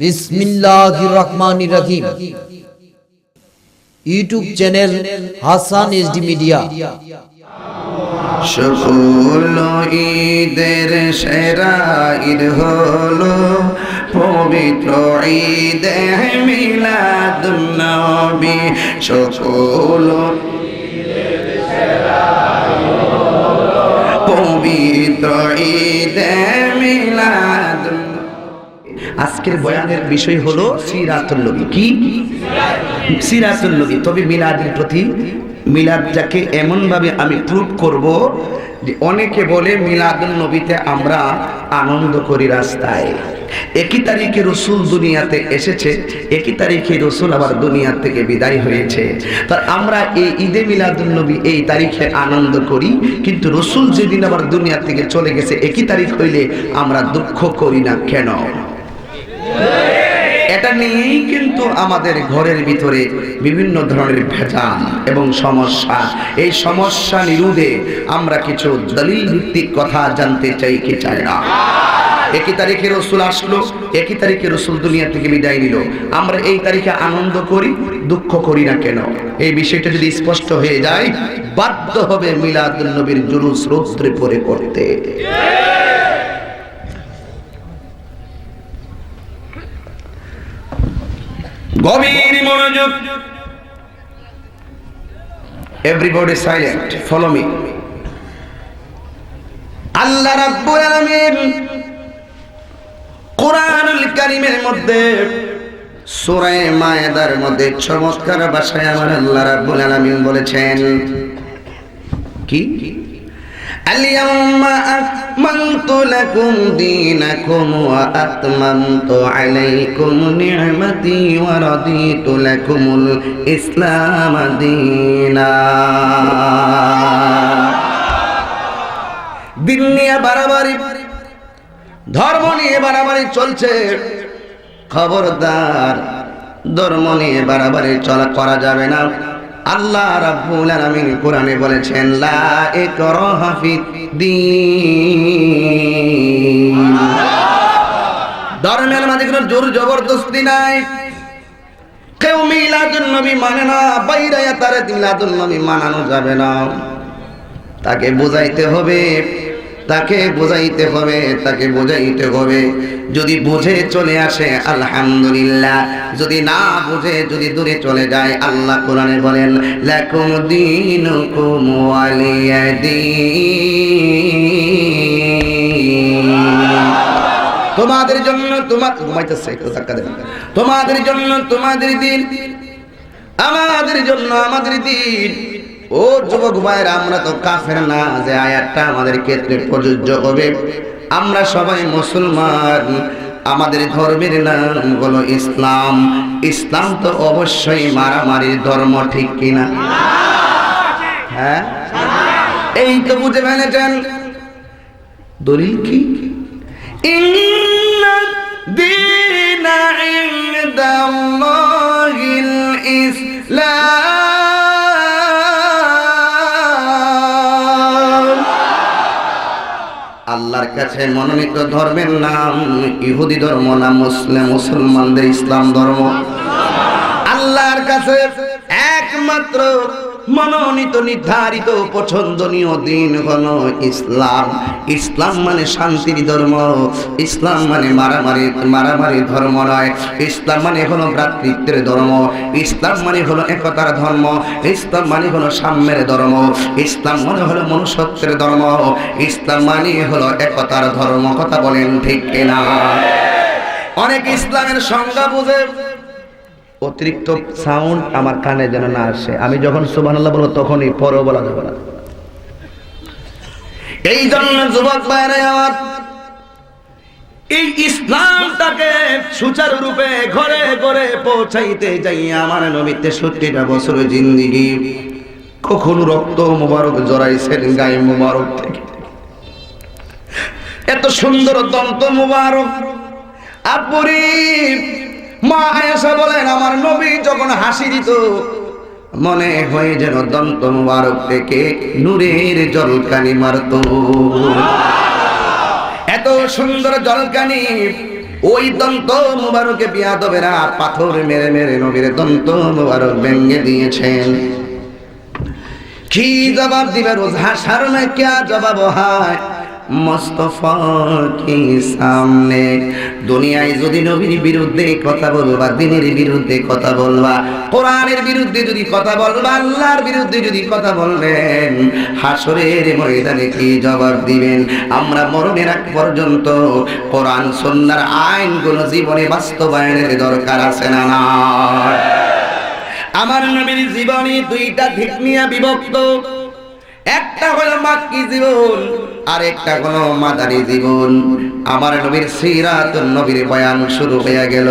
বিসমিল্লাহির রহমানির রহিম। YouTube channel Hasan SD media. সকল ঈদের সেরা ঈদ হলো পবিত্র ঈদে মিলাদুন নবী। সকল পবিত্র ঈদে মিলাদুন। আজকের বয়ানের বিষয় হলো সিরাতুন নবী। কি সিরাতুন নবী? তবে মিলাদের প্রতি মিলাদটাকে এমনভাবে আমি প্রুভ করব যে অনেকে বলে মিলাদুন নবীতে আমরা আনন্দ করি রাস্তায়। একই তারিখে রসুল দুনিয়াতে এসেছে, একই তারিখে রসুল আবার দুনিয়া থেকে বিদায় হয়েছে। তা আমরা এই ঈদে মিলাদুন নবী এই তারিখে আনন্দ করি, কিন্তু রসুল যেদিন আবার দুনিয়া থেকে চলে গেছে একই তারিখ হইলে আমরা দুঃখ করি না কেন? এটা নিয়েই কিন্তু আমাদের ঘরের ভিতরে বিভিন্ন ধরনের ভেজাল এবং সমস্যা। এই সমস্যা নিরোধে আমরা কিছু দলিল ভিত্তিক কথা জানতে চাই কি চাই না। একই তারিখে রসুল আসলো, একই তারিখে রসুল দুনিয়া থেকে বিদায় নিল, আমরা এই তারিখে আনন্দ করি, দুঃখ করি না কেন? এই বিষয়টা যদি স্পষ্ট হয়ে যায়, বাধ্য হবে মিলাদুন নবীর জুলুস রৌদ্রে পরে করতে। গভীর মনোযোগ। Everybody silent, follow me. Allah রাব্বুল আলামিন কোরআনুল কারীমের মধ্যে সূরা মায়েদার মধ্যে চমৎকার ভাষায় আমার আল্লাহ রাব্বুল আলামিন বলেছেন কি? আল-ইয়াওমা আকমালতু লাকুম দীনাকুম ওয়া আতমামতু আলাইকুম নি'মাতি ওয়া রাদিতু লাকুমুল ইসলাম দীনা। দিন নিয়ে বাড়াবাড়ি, ধর্ম নিয়ে বাড়াবাড়ি চলছে। খবরদার, ধর্ম নিয়ে বাড়াবাড়ি করা যাবে না। আল্লাহ রাব্বুল আলামিন কোরআনে বলেছেন লা ইকরাহা ফিদ্দীন। ধর্মের মাঝে কোনো জোর জবরদস্তি নাই। কেউ মিলাদুন নবী মানে না, বাইরে তার মিলাদুন নবী মানানো যাবে না। তাকে বোঝাইতে হবে, তাকে বোঝাইতে হবে, তাকে বোঝাইতে হবে। যদি বুঝে চলে আসে আলহামদুলিল্লাহ, যদি না বুঝে, যদি দূরে চলে যায়, আল্লাহ কোরআনে বলেন লাকুম দীনুকুম ওয়ালিয়া দীন। তোমাদের জন্য ঘুমাইতেছে, একটু ধাক্কা দেন। তোমাদের জন্য তোমাদের দিন, আমাদের জন্য আমাদের দিন। ও যুবক ভাইরা, আমরা তো কাফের না যে আয়াতটা আমাদের ক্ষেত্রে প্রযোজ্য হবে। আমরা সবাই মুসলমান, আমাদের ধর্মের নাম হলো ইসলাম। ইসলাম তো অবশ্যই মারামারির ধর্ম, ঠিক কিনা? হ্যাঁ, এই তো বুঝে ফেলেছেন। দলিল কি? ইন্না দীনা ইনদাল্লাহিল ইসলাম। আল্লাহর কাছে মনোনীত ধর্মের নাম ইহুদি ধর্ম না মুসলমানদের ইসলাম ধর্ম? আল্লাহর কাছে একমাত্র মনোনীত, নির্ধারিত, পছন্দনীয় দিন হলো ইসলাম। ইসলাম মানে শান্তির ধর্ম। ইসলাম মানে মারামারি ধর্ম নয়। ইসলাম মানে হলো ভ্রাতৃত্বের ধর্ম। ইসলাম মানে হলো একতার ধর্ম। ইসলাম মানে হলো সাম্যের ধর্ম। ইসলাম মানে হলো মনুষ্যত্বের ধর্ম। ইসলাম মানে হলো একতার ধর্ম। কথা বলেন ঠিক কিনা? অনেক ইসলামের সংজ্ঞা বুঝে অতিরিক্ত সাউন্ড আমার কানে যেন না আসে। আমি যখন সুবহানাল্লাহ বলবো তখনই, পরেও বলা যাবে না। এই জন্য যুবক ভাইরা আমার, এই ইসলামটাকে সুচারুরূপে ঘরে ঘরে পৌঁছাইতে যাই আমার নবী 63টা বছর জিন্দেগি কখনো রক্ত মুবারক জড়াইছেন গায়ে মুবারক থেকে। এত সুন্দর দন্ত মুবারক। আপুরি মা আয়েশা বলেন, আমার নবী যখন হাসি দিত মনে হয় যেন দন্ত মুবারক থেকে নূরের জলকানি মারত। এত সুন্দর জলকানি ওই দন্ত মুবারকে বিয়াদবেরা পাথর মেরে মেরে নবীর দন্ত মুবারক ভেঙে দিয়েছেন। কি জবাব দিবে রোজ হাশর মে क्या জবাব হয় মুস্তাফা কি সামনে। দুনিয়ায় যদি নবীর বিরুদ্ধে কথা বলবা, দ্বীনের বিরুদ্ধে কথা বলবা, কোরআনের বিরুদ্ধে যদি কথা বলবা, আল্লাহর বিরুদ্ধে যদি কথা বলবেন, হাসরের ময়দানে কি জবাব দিবেন? আমরা মরণের আগ পর্যন্ত কোরআন সুন্নাহর আইনগুলো জীবনে বাস্তবায়নের দরকার আছে না না? আমার নবীর জীবনী দুইটা দিক নিয়ে বিভক্ত। একটা হলো মাক্কি জীবন, আর একটা হলো মাদানী জীবন। আমার নবীর সিরাতুন নবীর বয়ান শুরু হয়ে গেল,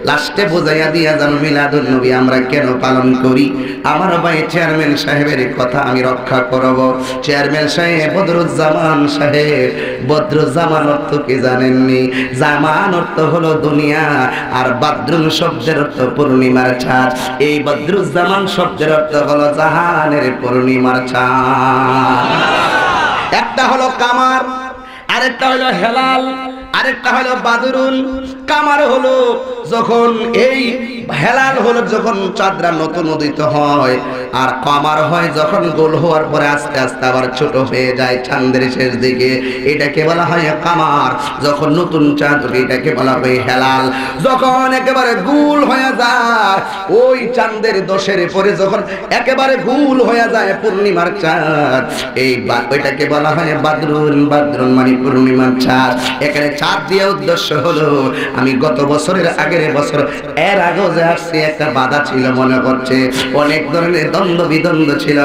লাস্টে বোঝাইয়া দিয়া যেন মিলাদুন নবী আমরা কেন পালন করি। আমার ভাই চেয়ারম্যান সাহেবের কথা আমি রক্ষা করব। চেয়ারম্যান সাহেব বদরুজ্জামান সাহেব, বদরুজ্জামান অর্থ কি জানেননি? জামান অর্থ হলো দুনিয়া, আর বাদরুন শব্দের অর্থ পূর্ণিমার চাঁদ। এই বদরুজ্জামান শব্দের অর্থ হলো জাহানের পূর্ণিমার চাঁদ। একটা হলো কামার, আরেকটা হলো হেলাল, আরেকটা হলো বাদরুল। কামার হলো যখন এই হেলাল হলো যখন চাঁদরা নতুন উদিত হয়, আর কামার হয় যখন গোল হওয়ার পরে আস্তে আস্তে আবার ছোট হয়ে যায় চাঁদের শেষ দিকে, এটাকে বলা হয় কামার। যখন নতুন চাঁদ ওঠে এটাকে বলা হয় হেলাল। যখন একেবারে গোল হয়ে যায় ওই চাঁদের দোষের পরে যখন একেবারে গোল হয়ে যায় পূর্ণিমার চাঁদ, এই ওইটাকে বলা হয় বাদরুল। বাদরুল মানে পূর্ণিমার চাঁদ। এখানে চাঁদ দিয়ে উদ্দেশ্য হলো, আমি গত বছরের আগের বছর এর আগেও যে আসছি একটা বাধা ছিল মনে করছে, অনেক ধরনের দ্বন্দ্ব বিদ্বন্দ্ব ছিল,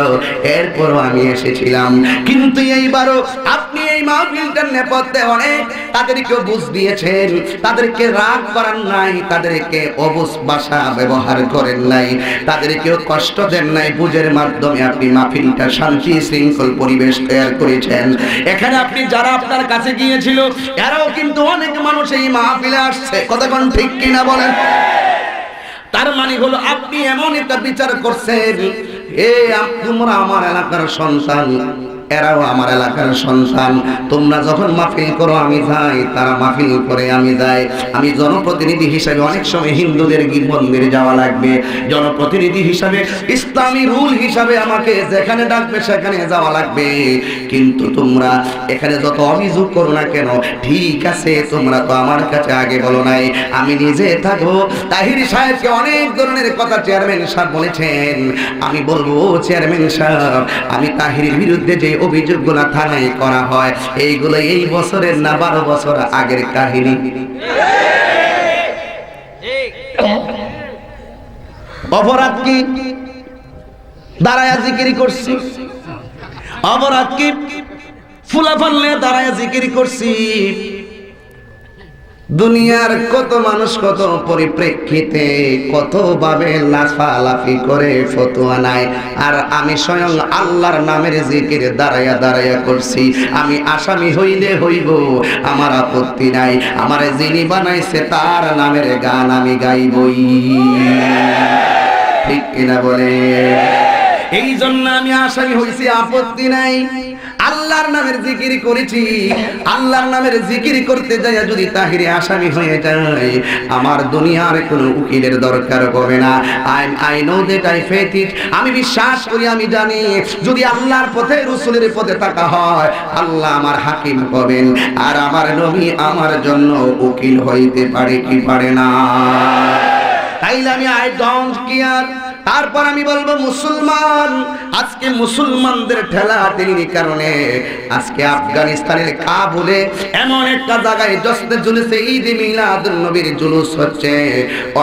এরপরও আমি এসেছিলাম। কিন্তু এইবারও আপনি এই মাহফিলটার নেপথ্যে অনেক তাদেরকে বুঝ দিয়েছেন, তাদেরকে রাগ করার নাই, তাদেরকে অবুঝ ভাষা ব্যবহার করেন নাই, তাদেরকেও কষ্ট দেন নাই। বুঝের মাধ্যমে আপনি মাহফিলটা শান্তি শৃঙ্খল পরিবেশ তৈরি করেছেন। এখানে আপনি যারা আপনার কাছে গিয়েছিল এরাও কিন্তু অনেক মানুষ এই মাহফিলে আসছে, কতক্ষণ ঠিক কিনা বলেন? তার মানে হলো আপনি এমন একটা বিচার করছেন, তোমরা আমার এলাকার সন্তান, এরাও আমার এলাকার সন্তান, তোমরা যখন মাহফিল করো আমি যাই, তারা মাহফিল করে আমি যাই। আমি জনপ্রতিনিধি হিসাবে অনেক সময় হিন্দুদের মন্দিরে যাওয়া লাগবে, জনপ্রতিনিধি হিসাবে ইসলামী রুল হিসাবে আমাকে যেখানে ডাকবে সেখানে যাওয়া লাগবে। কিন্তু তোমরা এখানে যত অভিযোগ করো না কেন, ঠিক আছে, তোমরা তো আমার কাছে আগে বলো নাই, আমি নিজে থাকবো। তাহির সাহেবকে অনেক ধরনের কথা চেয়ারম্যান সাহেব বলেছেন, আমি বলবো চেয়ারম্যান সাহেব, আমি তাহিরের বিরুদ্ধে যে অভিযোগগুলো থানায় করা হয় এইগুলো এই বছরের না 12 বছর আগের কাহিনী। অপরাধ কি? দাঁড়ায়া জিকির করছি। অপরাধ কি? ফুলা ফানলে দাঁড়ায়া জিকির করছি। দুনিয়ার কত মানুষ কত পরিপ্রেক্ষিতে কত ভাবে লাফালাফি করে ফতোয়া নাই, আর আমি স্বয়ং আল্লাহর নামের জিকির দাঁড়ায়া দাঁড়ায়া করছি। আমি আসামি হইলে হইব, আমার আপত্তি নাই। আমার যিনি বানাইছে তার নামের গান আমি গাইবই, ঠিক কিনা বলে? এই জন্য আমি আসামি হইছি, আপত্তি নাই। আল্লাহর নামের জিকির করেছি, আল্লাহর নামের জিকির করতে যাই যদি তাহিরে আসামি হয়ে যায়, আমার দুনিয়ার কোনো উকিলের দরকার হবে না। I know that I faith it. আমি বিশ্বাস করি, আমি জানি, যদি আল্লাহর পথে রাসূলের পথে থাকা হয়, আল্লাহ আমার হাকিম হবেন, আর আমার নবী আমার জন্য উকিল হইতে পারে কি পারে না? তাইলে আমি আই ডোন্ট কেয়ার। তারপর আমি বলবো মুসলমান, আজকে মুসলমানদের ঠেলাঠেলির কারণে আজকে আফগানিস্তানের কাবুলে এমন একটা জায়গায় জশ্নে জুলুসে ঈদ মিলাদুন নবীর জুলুস হচ্ছে,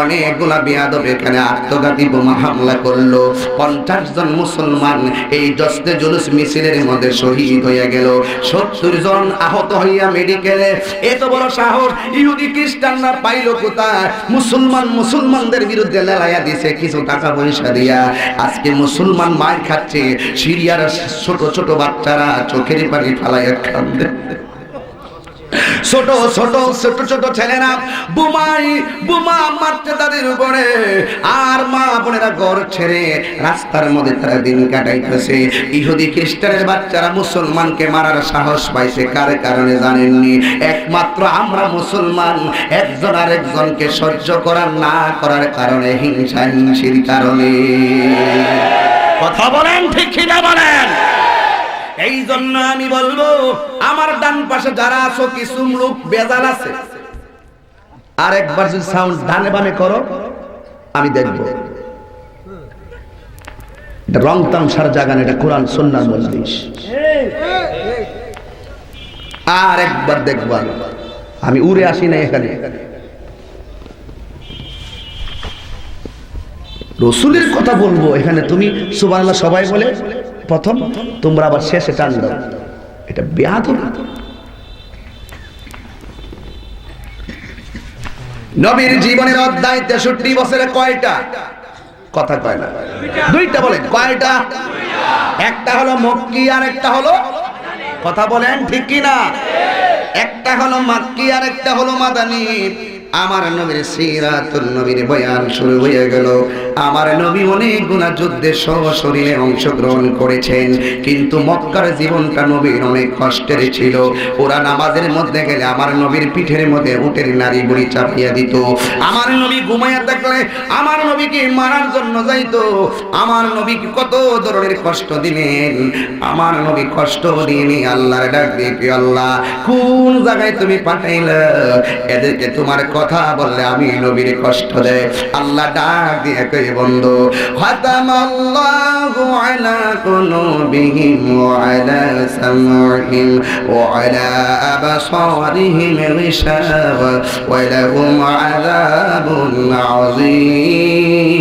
অনেকগুলা বেয়াদব এখানে আত্মঘাতী বোমা হামলা করলো। 50 জন মুসলমান এই জশ্নে জুলুস মিছিলের মধ্যে শহীদ হয়ে গেল, 70 জন আহত হইয়া মেডিকেলে। এত বড় সাহস ইহুদি খ্রিস্টানরা পাইলো কোথায়? মুসলমানদের বিরুদ্ধে লড়াইয়া দিছে কিছু টাকা পয়সা দিয়া। আজকে মুসলমান মার খাচ্ছে, সিরিয়ার ছোট ছোট বাচ্চারা চোখের পানি ফালাইয়া কাঁদে। ছোট ছোট ছোট ছোট ছেলেরা বোমা মারছে তাদের উপরে, আর মা বোনেরা ঘর ছেড়ে রাস্তার মধ্যে তারা দিন কাটাইতেছে। ইহুদি খ্রিস্টানের বাচ্চারা মুসলমানকে মারার সাহস পাইছে কার কারণে জানেননি? একমাত্র আমরা মুসলমান একজন আরেকজনকে সহ্য করার না করার কারণে, হিংসির কারণে। কথা বলেন ঠিক কিনা বলেন? এই জন্য আমি বলবো, আমার ডান পাশে যারা আছো কিছু লোক বেজাল আছে, আর একবার যদি সাউন্ড ডানে বামে করো আমি দেখবো। এটা রং তামসার জায়গা না, এটা কোরআন সুন্নাহর মজলিস। আর একবার দেখবা, আমি উড়ে আসি না এখানে। রসুলের কথা বলবো এখানে, তুমি সুবহানাল্লাহ সবাই বলে প্রথম, তোমরা আবার শেষে টান দাও, এটা বেয়াদবি। নবীর জীবনের অধ্যায় 63 বছরে কয়টা? কথা কয় না, দুইটা বলেন। কয়টা? একটা হলো মক্কি আর একটা হলো, কথা বলেন ঠিক কি না? একটা হলো মাক্কি আর একটা হলো মাদানী। আমার নবীর সিরাতুন নবীর বয়ান শুরু হয়ে গেল। আমার নবী অনেকগুলা যুদ্ধে সশরীরে অংশগ্রহণ করেছেন, কিন্তু মক্কার জীবনটা নবীর অনেক কষ্টের ছিল। ওরা নামাজের মধ্যে গেলে আমার নবীর পিঠের মধ্যে উটের নাড়ি বুড়ি চাপিয়ে দিত। আমার নবী ঘুমাইয়া থাকলে আমার নবীকে মারার জন্য যাইতো। আমার নবীকে কত ধরনের কষ্ট দিলেন। আমার নবী কষ্ট দিয়ে আল্লাহর ডাক দিয়ে, আল্লাহ কোন জায়গায় তুমি পাঠাইলা? এদেরকে তোমার কথা বললে আমি নবীর কষ্ট দেয়। আল্লাহ ডাক দিয়ে কই, বন্ধু, খাতামাল্লাহু আলা কুলুবিহিম ওয়া আলা সামঈহিম ওয়া আলা আবসারিহিম গিশাওয়া ওয়া লাহুম আযাবুন আযীম।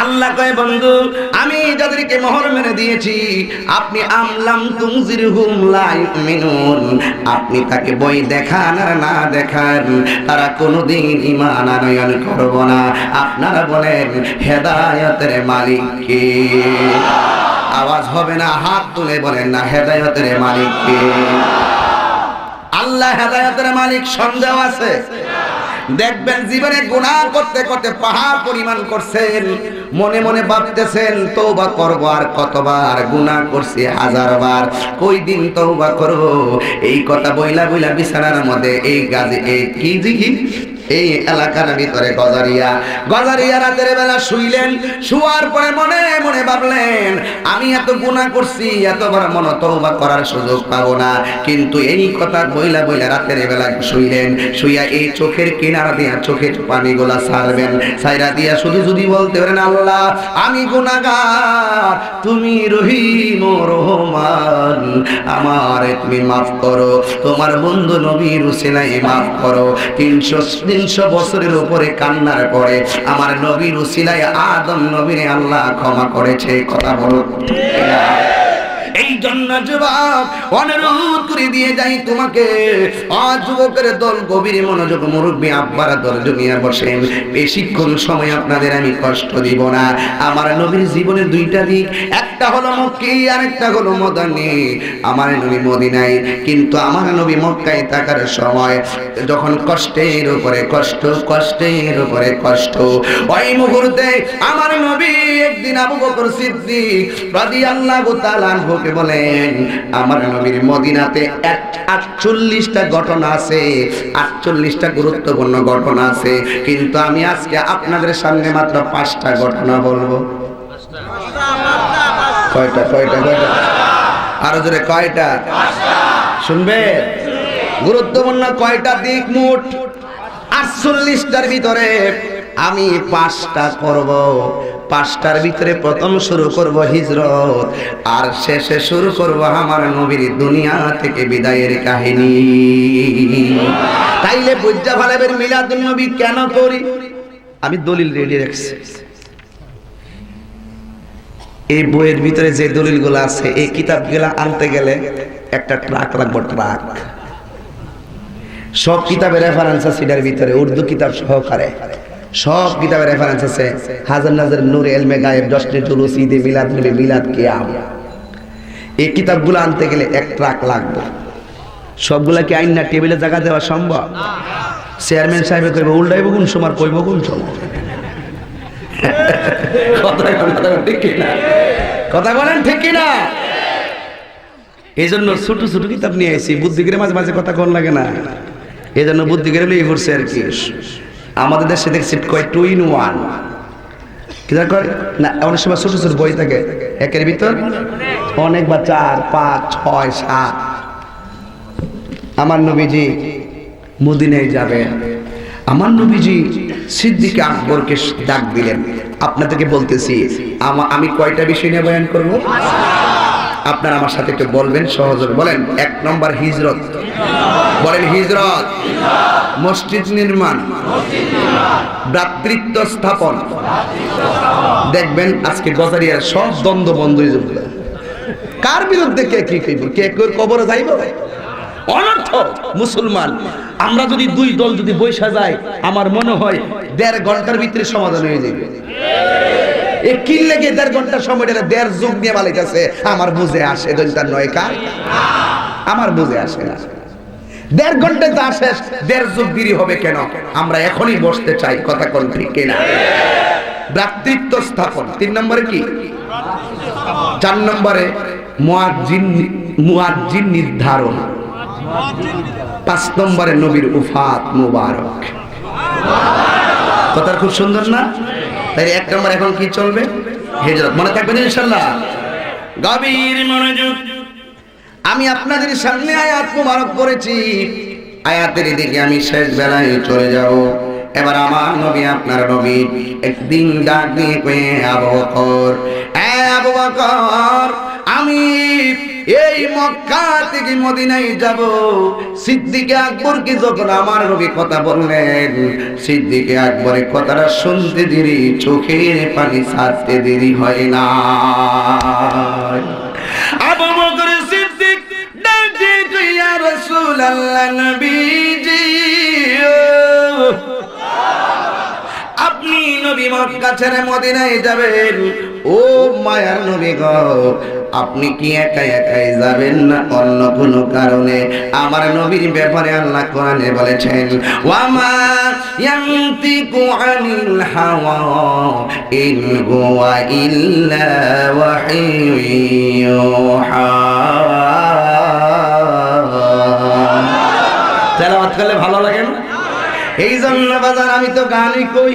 আল্লাহ কয়, বন্ধু, আমি যাদেরকে মোহর মেরে দিয়েছি, আপনি আমলাম তুমজিরহুম লা ইউমিনুন, আপনি তাকে বই দেখান আর না দেখান, তারা কোনোদিন ঈমান আনয়ন করব না। আপনারা বলেন হেদায়েতের মালিক কে? আওয়াজ হবে না, হাত তুলে বলেন না, হেদায়েতের মালিক কে? আল্লাহ হেদায়েতের মালিক। সন্দেহ আছে? দেখবেন জীবনে গুনাহ করতে করতে পাহাড় পরিমাণ করছেন, মনে মনে ভাবতেছেন তওবা করব, আর কতবার গুনাহ করছি, 1000 বার, কই দিন তওবা করব। এই কথা বইলা বইলা বিছানার মধ্যে এই গাজী, এই কি জিগি, এই এলাকার ভিতরে গজারিয়া রাতের বেলা শুইলেন। শুয়ার পরে মনে মনে ভাবলেন, আমি এত গুনাহ করছি, এতবার মনে তওবা করার সুযোগ পাবো না। কিন্তু এই কথা বইলা বইলা রাতের বেলা শুইলেন। শুইয়া এই চোখের কিনারা দিয়া চোখের পানিগুলা ছাড়বেন, ছাইরা দিয়া শুধু যদি বলতে পারেন, আল্লাহ আমি গুনাহগার, তুমি রহিম ও রহমান, আমারে তুমি মাফ করো, তোমার বন্ধু নবীর উসিলায় মাফ করো। 300 বছরের উপরে কান্নার পরে আমার নবীর উসিলায় আদম নবীরে আল্লাহ ক্ষমা করেছে। কথা বলো। এই জন্য যুবক অনুরোধ করে দিয়ে যাই তোমাকে, যুবকের দল গভীর মনোযোগ, মুরব্বী আব্বারা দল জমিয়া বসেন, বেশিক্ষণ সময় আপনাদের আমি কষ্ট দিব না। আমার নবীর জীবনের দুইটা দিক, একটা হলো মক্কি আর একটা হলো মদিনা। আমার নবী মদিনায়, কিন্তু আমার নবী মক্কায় থাকার সময় যখন কষ্টের উপরে কষ্ট, কষ্টের উপরে কষ্ট, ওই মুহূর্তে আমার নবী একদিন আবু বকর সিদ্দিক রাদিয়াল্লাহু তাআলা আনহুকে বলেন, আমার নবীর মদিনাতে 48টা ঘটনা আছে, 48টা গুরুত্বপূর্ণ ঘটনা আছে, কিন্তু আমি আজকে আপনাদের সামনে মাত্র 5টা ঘটনা বলবো। কয়টা? আরো জোরে, কয়টা? শুনবে? গুরুত্বপূর্ণ কয়টা দিক? মোট 48টার ভিতরে আমি 5টা করব। 5টার ভিতরে প্রথম শুরু করব হিজরত, আর শেষে শুরু করব আমার নবীর দুনিয়া থেকে বিদায়ের কাহিনী। তাইলে বুঝা ভালাবেন মিলাদুন নবী কেন করি? আমি দলিল রেডি রাখছি। এই বইয়ের ভিতরে যে দলিলগুলো আছে, এই কিতাবগুলো আনতে গেলে একটা ট্রাক লাগবে, ট্রাক। সব কিতাবের রেফারেন্স আছে এটার ভিতরে, উর্দু কিতাব সহকারে সব কিতাবের রেফারেন্স আছে। হাজার নাজার নূর ইলমে গায়েব, জশ্নে জুলুস, ঈদে মিলাদ নবী, মিলাদ কিয়াম, এই কিতাবগুলো আনতে গেলে 1 ট্রাক লাগবে। সবগুলা কি আইন না টেবিলে জায়গা দেওয়া সম্ভব? চেয়ারম্যান সাহেব কইব উল্টাইব কোন সময়, কইব কোন সময়? কথা বলেন ঠিক কিনা? এই জন্য ছোট ছোট কিতাব নিয়ে আসি, বুদ্ধি করে মাঝে মাঝে কথা কোন লাগে না, এই জন্য বুদ্ধি করে লিয়ে পড়ছে আর কি। আমাদের দেশে দেখছি কয় 2 in 1 কিনা করে না, অনেক সময় ছোট ছোট বই থাকে, একের ভিতর অনেক বা 4, 5, 6, 7। আমার নবীজি মদিনায় যাবেন, আমার নবীজি সিদ্দিক আকবরকে ডাক দিলেন। আপনাদেরকে বলতেছি আমি কয়টা বিষয় নিয়ে বয়ান করব, আপনারা আমার সাথে একটু বলবেন, সহজ হবে। বলেন 1 নম্বর হিজরত, বলেন হিজরত, মসজিদ নির্মাণ, ভ্রাতৃত্ব স্থাপন। দেখবেন আজকে গজারিয়ার সব দ্বন্দ্ব বন্ধ হয়ে যাবে। কার বিরুদ্ধে কে কি কইব, কে কবরে যাইব, অনর্থ। মুসলমান আমরা যদি 2 দল যদি বৈশা যায়, আমার মনে হয় 1.5 ঘন্টার ভিতরে সমাধান হয়ে যাবে। এ কি লাগে 1.5 ঘন্টার সময়টা 1.5 যুগ নিয়ে বালাইতেছে, আমার বুঝে আসে দলটার নয় কার, আমার বুঝে আসে না। 1.5 ঘন্টায় যা শেষ, 1.5 যুগ দেরি হবে কেন? আমরা এখনই বসতে চাই, কথা কোন ঠিক কিনা? ভ্রাতৃত্ব স্থাপন 3 নম্বরে কি? 4 নম্বরে মুয়াজ্জিন নির্ধারণ, 5 নম্বরে নবীর উফাত মুবারক। কথা খুব সুন্দর না? তাই 1 নম্বর এখন কি চলবে? হিজরত। মনে থাকবেন ইনশাআল্লাহ, গভীর মনোযোগ। আমি আপনাদের সামনে আয়াত মুবারক পড়েছি, আয়াতের দিকে আমি শেষ বেলায় চলে যাব। এবার আমার নবী, আপনার নবী একদিন ডাক দিয়ে কয়ে, আবু বকর, আবু বকর, আমি এই মক্কা থেকে মদিনায় যাব। সিদ্দিক আকবরকে যখন আমার নবী কথা বললেন, সিদ্দিক আকবরের কথাটা শুনতে দেরি, চোখের পানি ছাড়তে দেরি হয় না। আবু বকর সিদ্দিক ডাকে, ইয়া রাসূলুল্লাহ, নবীজি আপনি নবী মক্কা ছেড়ে মদিনায় যাবেন। ও মায়ার নবী গো, আপনি কি একাই একাই যাবেন না অন্য কোনো কারণে? আমার নবীর ব্যাপারে আল্লাহ কোরআনে বলেছেন, ওয়ামা ইয়ানতিকু আনিল হাওয়া ইন হুয়া ইল্লা ওয়াহয়ুহা। তেলাওয়াত করলে ভালো লাগে না? এই জন্য বাজার আমি তো গানই কই,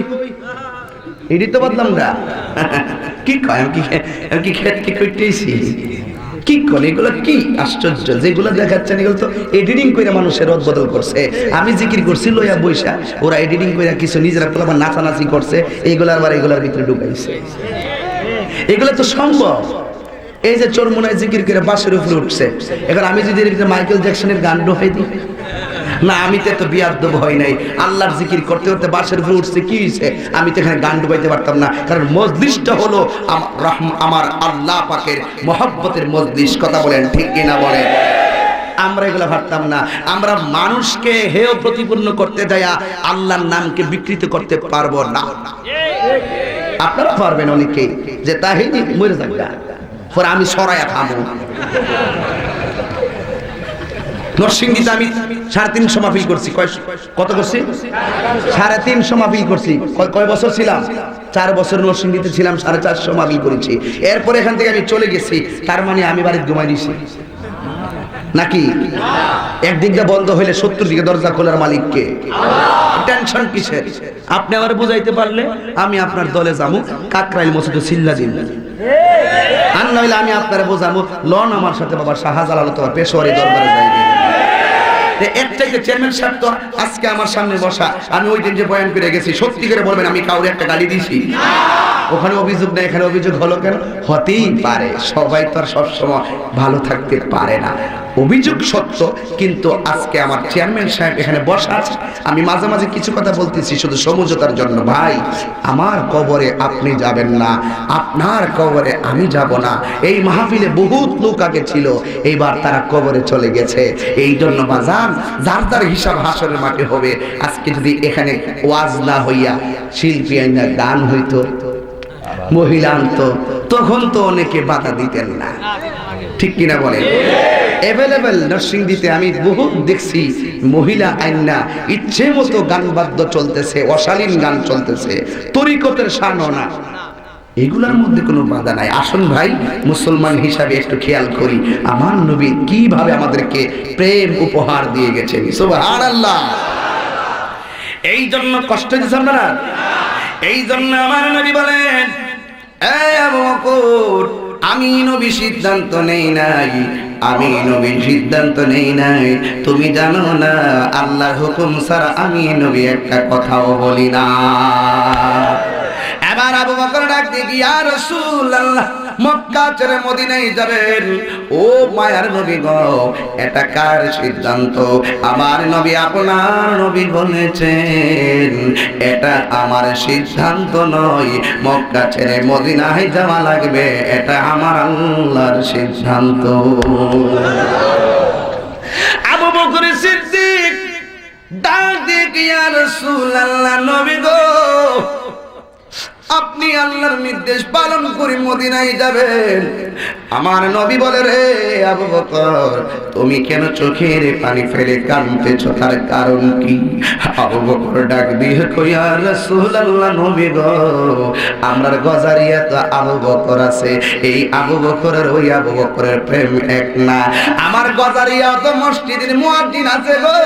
এটি তো বদলাম না। কি কয় আমি কি খেত কি করতেছি, কি করে এগুলো? কি আশ্চর্য, যেগুলো দেখাচ্ছেন এগুলো তো এডিটিং করে মানুষের রদ বদল করছে। আমি জিকির করছি লইয়া বৈশা, ওরা এডিটিং করে কিছু নিজেরা আবার নাচানাচি করছে, এইগুলার আবার এগুলার ভিতরে ঢুকাইছে। এগুলো তো সম্ভব। এই যে চরমোনায় জিকির করে বাসের উপরে উঠছে, এখন আমি যদি মাইকেল জ্যাকসনের গান ঢোকাই দিই না, আমি তো এত বিয়াদব হয় নাই। আল্লাহর জিকির করতে করতে বাসের উপরে উঠছে, কি হয়েছে? আমি তো এখানে গান ডুবাইতে পারতাম না, কারণ মজলিসটা হলো আমার আল্লাহ পাকের মহব্বতের মজলিস। কথা বলেন ঠিক কিনা বলেন? আমরা এগুলো ভাবতাম না। আমরা মানুষকে হেয় প্রতিপন্ন করতে যায়া আল্লাহর নামকে বিকৃত করতে পারবো না। আপনারা পারবেন অনেকে, যে তাহিনী মরে যাক, পরে আমি সরাইয়া খাবো। নরসিংদীতে আমি 350 মাহফিল করছি। কত করছি? 350 মাহফিল করছি। কয় বছর ছিলাম? 4 বছর নরসিংদীতে ছিলাম, 450 মাহফিল করেছি। এরপর এখান থেকে আমি চলে গেছি, তার মানে আমি বাড়িতে ঘুমাই দিছি নাকি? একদিক দিয়ে বন্ধ হইলে 70 দিকে দরজা খোলার মালিক কে? টেনশন কিসের? আপনি আমার বুঝাইতে পারলে আমি আপনার দলে যাবো, কাকরাইল মসজিদে চিল্লা দিন, আর নইলে আমি আপনারা বোঝাবো লন আমার সাথে বাবা শাহজালাল তোমার পেশোয়ারি দরবারে যাইবে। এর চাইতে চেয়ারম্যান সাহেব তো আজকে আমার সামনে বসা, আমি ওই দিন যে বয়ান করে গেছি, সত্যি করে বলবেন আমি কাউরে একটা গালি দিছি? ওখানে অভিযোগ নেই, এখানে অভিযোগ হলো কেন? হতেই পারে, সবাই তো আর সবসময় ভালো থাকতে পারে না। অভিযোগ সত্য, কিন্তু আজকে আমার চেয়ারম্যান সাহেব এখানে বসা আছে, আমি মাঝে মাঝে কিছু কথা বলতেছি শুধু সমঝোতার জন্য। ভাই, আমার কবরে আপনি যাবেন না, আপনার কবরে আমি যাব না। এই মাহফিলে বহুত লোক আগে ছিল, এইবার তারা কবরে চলে গেছে। এই জন্য বাজান, যার যার হিসাব হাসরের মাঠে হবে। আজকে যদি এখানে ওয়াজ না হইয়া শিল্পী আইনা গান হইতো, মহিলা আনতো, তখন তো অনেকে বাধা দিতেন না। ঠিক কিনা বলেন? অ্যাভেলেবেল নরসিংদীতে আমি বহুত দেখছি মহিলা আইনা ইচ্ছে মতো গান বাদ্য চলতেছে, অশালীন গান চলতেছে, তরিকতের শানও না, এগুলোর মধ্যে কোনো বাধা নাই। আসুন ভাই, মুসলমান হিসাবে একটু খেয়াল করি আমার নবী কিভাবে আমাদেরকে প্রেম উপহার দিয়ে গেছেন। সুবহানাল্লাহ। এই জন্য কষ্ট দিচ্ছেন আপনারা, এই জন্য আমার নবী বলেন, এই আবু বকর, আমি নবী সিদ্ধান্ত নেই নাই, আমি নবী সিদ্ধান্ত নেই নাই, তুমি জানো না আল্লাহর হুকুম ছাড়া আমি নবী একটা কথাও বলি না। এবার আবু বকর ডাক দিয়ে কি, ইয়া রাসূলুল্লাহ, মক্কা ছেড়ে মদিনায় যাবেন, ও মায়ার নবী গো, এটা কার সিদ্ধান্ত? আমার নবী আপনার নবী বলেছেন এটা আমার সিদ্ধান্ত নয়, মক্কা ছেড়ে মদিনায় যাওয়া লাগবে, এটা আমার আল্লাহর সিদ্ধান্ত। আবু বকর সিদ্দিক ডাক দিয়ে কি, ইয়া রাসূলুল্লাহ, নবী গো, আপনি আল্লাহর নির্দেশ পালন করে মদিনায় যাবেন। আমার নবী বলে, রে আবু বকর, তুমি কেন চোখের পানি ফেলে কাঁদতেছো, তার কারণ কি? আবু বকর ডাক দিয়ে কই, ইয়া রাসূলুল্লাহ, নবী গো, আমরার গজারিয়া তো আবু বকর আছে, এই আবু বকরের ওই আবু বকরের প্রেম এক না। আমার গজারিয়া তো মসজিদের মুয়াজ্জিন আছে গো,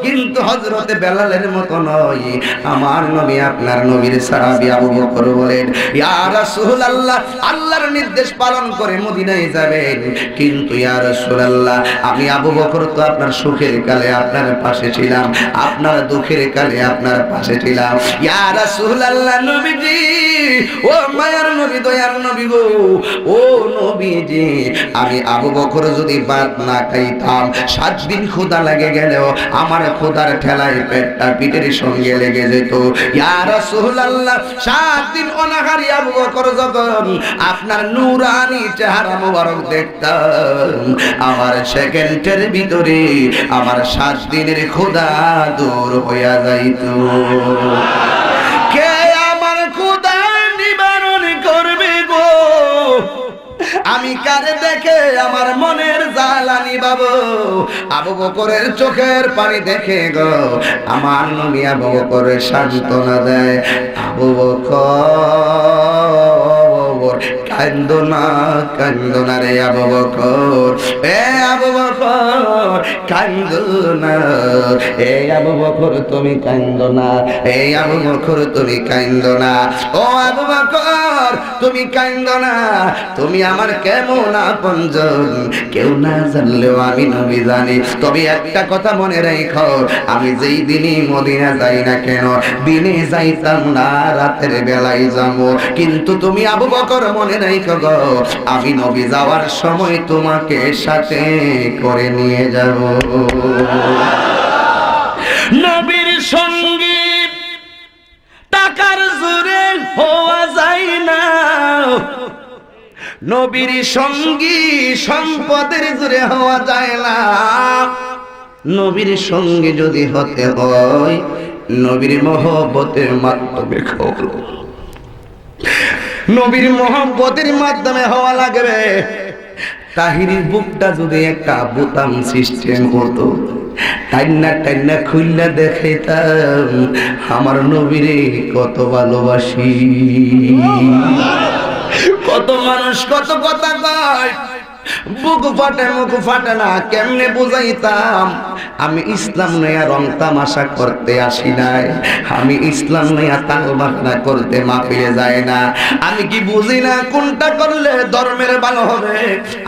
কিন্তু হযরতে বেলালের মতো নয়। আমার নবী আপনার নবীর সাহাবী আবু বকর বলেন, ইয়া রাসূলুল্লাহ, আল্লাহর নির্দেশ পালন করে মদিনায় যাবেন, কিন্তু ইয়া রাসূলুল্লাহ, আমি আবু বকর তো আপনার সুখের কালে আপনার পাশে ছিলাম, আপনার দুঃখের কালে আপনার পাশে ছিলাম। ইয়া রাসূলুল্লাহ, নবীজি, ও মায়ার নবী, দয়ার নবী গো, ও নবীজি, আমি আবু বকর যদি ভাত না খাইতাম, 7 দিন ক্ষুধা লেগে গেলেও আমার ক্ষুধার ঠেলায় পেটটা পিঠের সঙ্গে লেগে যেত। ইয়া রাসূলুল্লাহ, 7 দিন অনাহারী আবু বকর যখন আপনার নূরানি চেহারা মোবারক দেখতাম, আমার সেকেন্ডের ভিতরে আমার 7 দিনের ক্ষুধা দূর হইয়া যাইত। কে আমার ক্ষুধা নিবারণ করবে গো? আমি কারে দেখে আমার মনের জ্বালা নিবাবো? আবু বকরের চোখের পানি দেখে গো আমার নবী আবু বকরের সান্ত্বনা দেয়, আবু বকর কান্দো না, কান্দো না রে আবু বকর, এ আবু বকর কান্দো না, এ আবু বকর তুমি কান্দো না, এ আবু বকর তুমি কান্দো না, ও আবু বকর তুমি কান্দো না, তুমি আমার কেমন আপনজন কেউ না জানলেও আমি নবী জানি। তবে একটা কথা মনে রেখো, আমি যেই দিনই মদিনা যাই না কেন, দিনে যাইতাম না, রাতের বেলায় যাবো, কিন্তু তুমি আবু বকর মনে রেখো গো, আমি নবী যাওয়ার সময় তোমাকে সাথে করে নিয়ে যাব। নবীর সঙ্গী টাকার জোরে হওয়া যায় না, নবীর সঙ্গী সম্পদের জোরে হওয়া যায় না। নবীর সঙ্গী যদি হতে হয় নবীর মহব্বতের মাধ্যমে হলো, নবীর মহব্বতের মাধ্যমে হওয়া লাগবে। তাহিরির বুকটা যদি একটা বোতাম সিস্টেম হতো, টাইনা টাইনা খুললা দেখাইতাম আমার নবীরে কত ভালোবাসি। কত মানুষ কত কথা কয়, বুক ফাটে মুখ ফাটে না, কেমনে বুঝাইতাম? আমি ইসলাম নয়া রং তামাশা করতে আসি নাই, আমি ইসলাম নয়া তাল বাহানা করতে মাহফিলে যায় না। আমি কি বুঝি না কোনটা করলে ধর্মের ভালো হবে?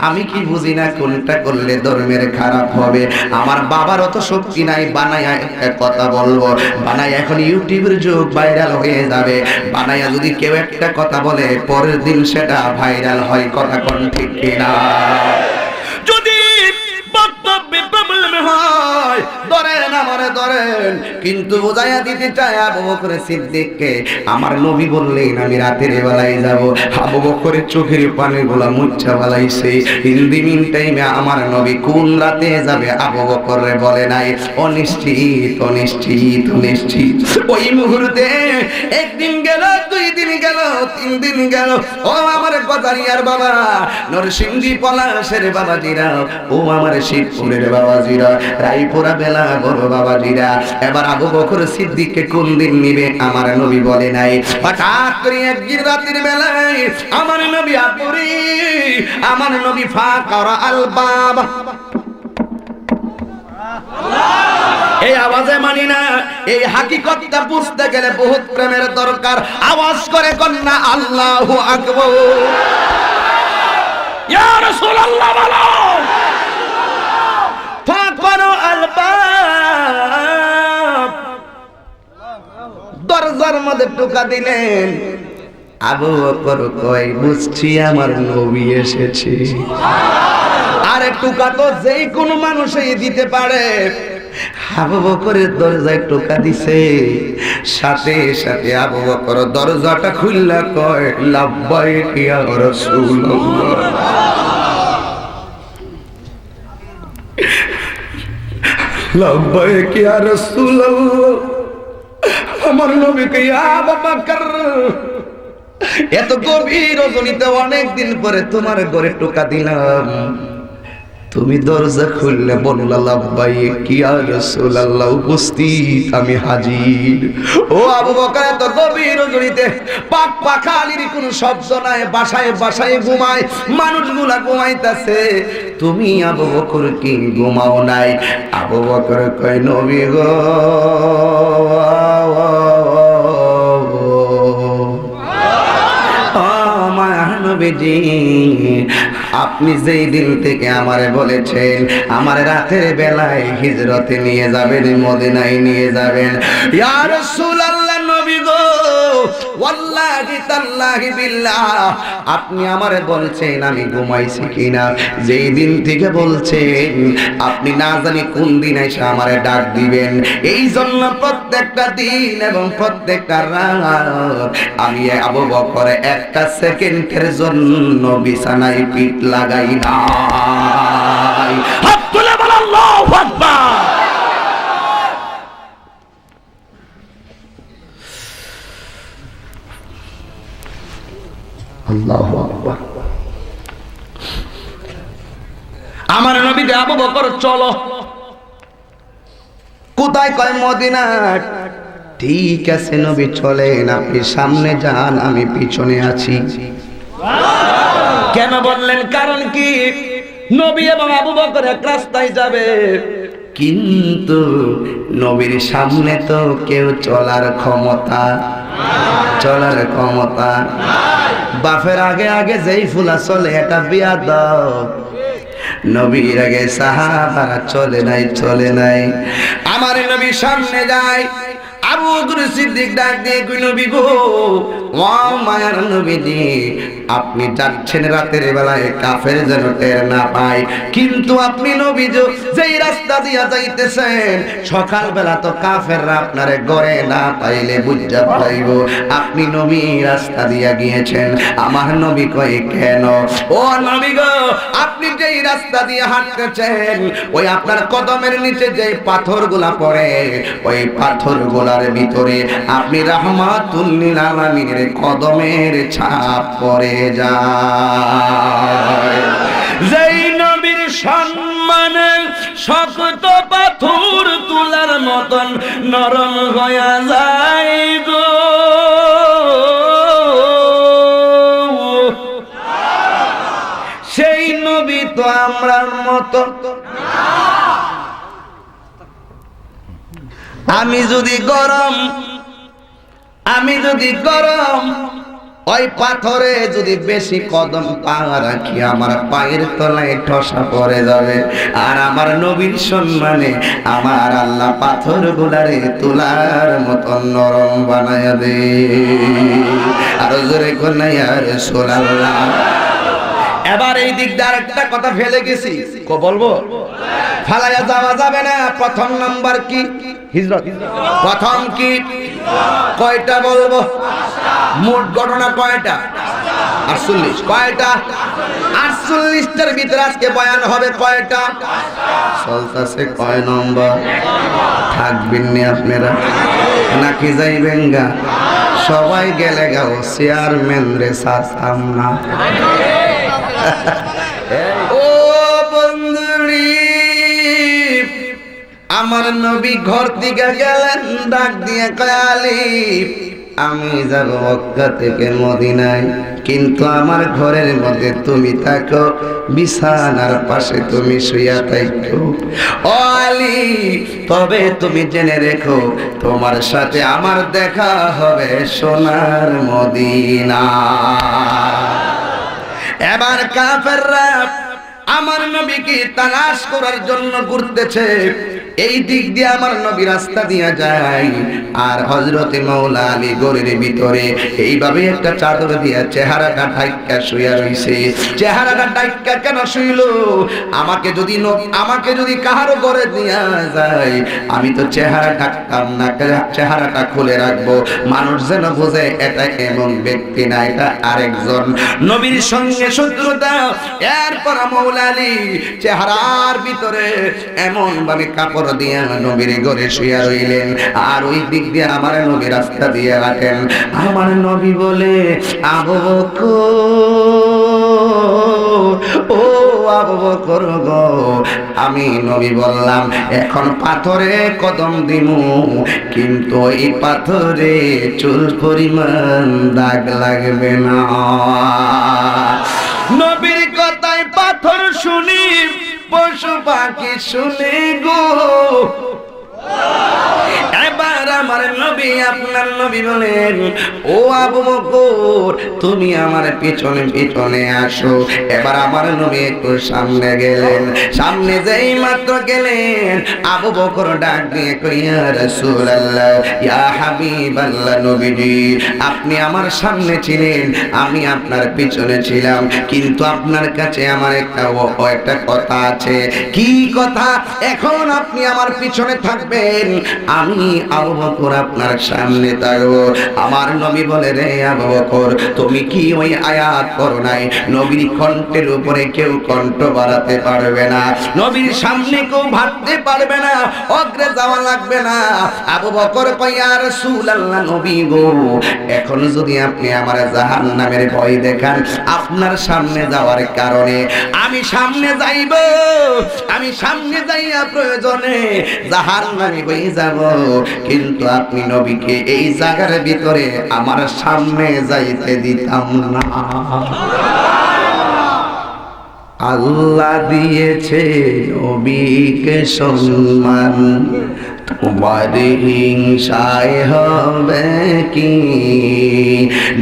আমি কি বুঝি না কোনটা করলে ধর্মের খারাপ হবে? আমার বাবার অত শক্তি নাই বানায়া একটা কথা বলবো, বানায়া এখন ইউটিউবের যুগ, ভাইরাল হয়ে যাবে। বানায়া যদি কেউ একটা কথা বলে পরের দিন সেটা ভাইরাল হয়, কথা কোন ঠিক কিনা? যদি বক্তব্যে প্রবলেম হয়, ধরেন আমারে ধরেন, কিন্তু বোঝাইয়া দিতে চায় আবু বকর সিদ্দিককে, আমার নবী বললেন আমি রাতের বেলায় যাব। আবু বকরের চোখের পানিগুলা মুচ্ছা ফেলাইছে। ইন দি মিন টাইমে আমার নবী কোন রাতে যাবে আবু বকরে বলে নাই। অনিশ্চিত অনিশ্চিত অনিশ্চিত। ওই মুহূর্তে একদিন গেল, 2 দিন গেল, 3 দিন গেল। ও আমার গজারিয়ার বাবা, নরসিংদী পলাশের বাবাজিরা, ও আমার শিবপুরের বাবাজিরা, রায়পুরা বেলা বড় বাবাজিরা, এবার আবু বকর সিদ্দিককে কোন দিন নিবে আমার নবী বলে নাই। হঠাৎ করে একদিন রাতের বেলায় আমার নবী আপুরি, আমার নবী ফাকারা আল বাবা। এই আওয়াজে মানি না, এই হাকিকতটা বুঝতে গেলে বহুত প্রেমের দরকার। আওয়াজ করে কন্যা আল্লাহু আকবার। ইয়া রাসূলুল্লাহ বলো, ফাকারা আল বাব। দরজার মধ্যে টোকা দিলেন। আবু বকর কই বুঝছি আমার নবী এসেছে। আরে টোকা তো যেই কোনো মানুষই দিতে পারে। আবু বকরের দরজায় টোকা দিছে, সাথে সাথে আবু বকর দরজাটা খুললা কয় লাব্বাইক ইয়া রাসূলুল্লাহ। লাব্বাইক ইয়া রাসূলুল্লাহ। আমার নবীকে ইয়া আবু বকর, এত গভীর রজনীতে অনেক দিন পরে তোমার ঘরে টোকা দিলাম, তুমি দরজা খুললে বললা লাব্বাইক ইয়া রাসূলুল্লাহ, উপস্থিত আমি হাজির। ও আবু বকর, এত গভীর রজনীতে পাক পাখালির কোনো শব্দ নাই, বাসায় বাসায় ঘুমায়, মানুষগুলা ঘুমাইতেছে, তুমি আবু বকর কি ঘুমাও নাই? আবু বকর কয় নবী গো, আপনি যেই দিন থেকে আমারে বলেছেন আমার রাতের বেলায় হিজরতে নিয়ে যাবেন, মদিনায় নিয়ে যাবেন, ইয়া রাসূলুল্লাহ নবী গো, ওয়াল্লাহি তাল্লাহি বিল্লাহ, আপনি আমারে বলছেন আমি ঘুমাইছি কিনা? যেই দিন থেকে বলছেন আপনি না জানি কোন দিন এসে আমারে ডাক দিবেন, এই জন্য প্রত্যেকটা দিন এবং প্রত্যেকটা রাত আমি আবু বকর একটা সেকেন্ডের জন্য বিছানায় পিঠ লাগাই নাই। হাত তুলে বল আল্লাহু আকবার। আল্লাহু আকবার। আমার নবী আবু বকর চলো। কোথায়? কয় মদিনা। ঠিক আছে নবী চলেন, আপনি সামনে যান আমি পিছনে আছি। কেন বললেন? কারণ কি? নবী এবং আবু বকর এক রাস্তায় যাবে, কিন্তু নবীর সামনে তো কেউ চলার ক্ষমতা বাপের আগে আগে যেই ফুলা চলে এটা বিয়াদব। নবীর আগে সাহাবারা চলে নাই। আমার নবী সামনে যায়, আবু বকর সিদ্দিক ডাক দিয়ে কই নবী গো, ও মায়ার নবীজি, আপনি যাচ্ছেন রাতের বেলায় কাফের যেন টের না পায়, কিন্তু আপনি নবী যেই রাস্তা দিয়া যাইতেছেন সকাল বেলা তো কাফেররা আপনারে গড়ে না পাইলে বুঝা পাইব আপনি নবী রাস্তা দিয়া গিয়েছেন। আমার নবী কয় কেন? ও নবী গো, আপনি যেই রাস্তা দিয়ে হাঁটতেছেন ওই আপনার কদমের নিচে যে পাথরগুলা পড়ে, ওই পাথরগুলার ভিতরে আপনি রাহমাতুল লিল আলামিনের কদমের ছাপ পড়ে যায়। যেই নবীর সম্মানে শক্ত পাথর তুলার মতন নরম হয়ে যায় গো, সেই নবী তো আমরার মতো। আমি যদি গরম ওই পাথরে যদি বেশি কদম পা রাখি আমার পায়ের তলায় ঠসা পড়ে যাবে। আর আমার নবীর সম্মানে আমার আল্লাহ পাথর গুলারে তুলার মতন নরম বানায়া দে। আর জোরে কন্যা ইয়া রাসূলুল্লাহ। এবার এই দিক দিয়ে আরেকটা কথা ফেলে গেছি, বলবো ফালাইয়া যাওয়া যাবে না। প্রথম নাম্বার কি? হিজরত। প্রথম কি? কয়টা বলবো? মোট ঘটনা কয়টা? 48। কয়টা? 48টার ভিতরে আজকে বয়ান হবে কয়টা? চলতেছে কয় নম্বর? থাকবেন নি আপনারা নাকি যাইবেন গা? সবাই গেলে গাও চেয়ারম্যান রে সাসাম না। ও বন্ধুরি, আমার নবী ঘর থেকে গেলেন, ডাক দিয়ে কয় আলী আমি যাব মক্কা থেকে মদিনায়, কিন্তু আমার ঘরের মধ্যে তুমি থাকো, বিছানার পাশে তুমি শুইয়া থাকো। ও আলী, তবে তুমি জেনে রেখো তোমার সাথে আমার দেখা হবে সোনার মদিনা। এবার কাফেররা আমার নবীকে তালাশ করার জন্য ঘুরতেছে। এই দিক দিয়ে আমার নবী রাস্তা দিয়ে যায়, আর হযরতে মাওলা আলী ঘরের ভিতরে এইভাবে একটা চাদর দিয়ে চেহারাটা ঢাইকা শুয়ে রইছে। চেহারাটা ঢাইকা কেন শুইল? আমাকে যদি কাহারো ঘরে নিয়ে যায়, আমি তো চেহারা ঢাকতাম না, চেহারাটা খুলে রাখবো, মানুষ যেন বোঝে এটা এমন ব্যক্তি না, এটা আরেকজন। নবীর সঙ্গে শত্রুতা। এরপর মাওলা আলী চেহারার ভিতরে এমন ভাবে কাপড় দিয়া নবীর ঘরে শুয়ে রইলেন, আর ওই দিক দিয়ে আমার নবী রাস্তা দিয়ে হাঁটেন। আমার নবী বলে আবু বকর, ও আবু বকর গো, আমি নবী বললাম এখন পাথরে কদম দিমু, কিন্তু এই পাথরে চুল পরিমাণ দাগ লাগবে না। নবীর কথায় পাথর শুনি, পশু পাখি শুনে গো। এবার আমার নবী, আপনার নবী বলেন ও আবু বকর তুমি আমার পিছনে পিছনে আসো। এবার আমার নবী একটু সামনে গেলেন, সামনে যেই মাত্র গেলেন আবু বকর ডাক দিয়ে কই ইয়া রাসূলুল্লাহ, ইয়া হাবিবাল্লাহ, নবীজি আপনি আমার সামনে ছিলেন, আমি আপনার পিছনে ছিলাম, কিন্তু আপনার কাছে আমার একটা কথা আছে। কি কথা? এখন আপনি আমার পিছনে থাকবেন, আমি আবু বকর আপনার সামনে থাকবো। আমার নবী বলে রে আবু বকর, তুমি কি ওই আয়াত পড়ো নাই? নবীর কণ্ঠের উপরে কেউ কণ্ঠ বাড়াতে পারবে না, নবীর সামনে কেউ ভাবতে পারবে না, অগ্রে যাওয়া লাগবে না। আবু বকর কয় ইয়া রাসূলুল্লাহ, নবী গো এখন যদি আপনি আমার জাহান্নামের ভয় দেখান, আপনার সামনে যাওয়ার কারণে আমি সামনে যাইব, আমি সামনে যাইয়া প্রয়োজনে জাহান্নামে হয়ে যাব, কিন্তু আপনি নবীকে এই জায়গার ভিতরে আমার সামনে যাইতে দিতাম না। আল্লাহ দিয়েছে নবীকে সম্মান, তোমার হিংসায় হবে কি?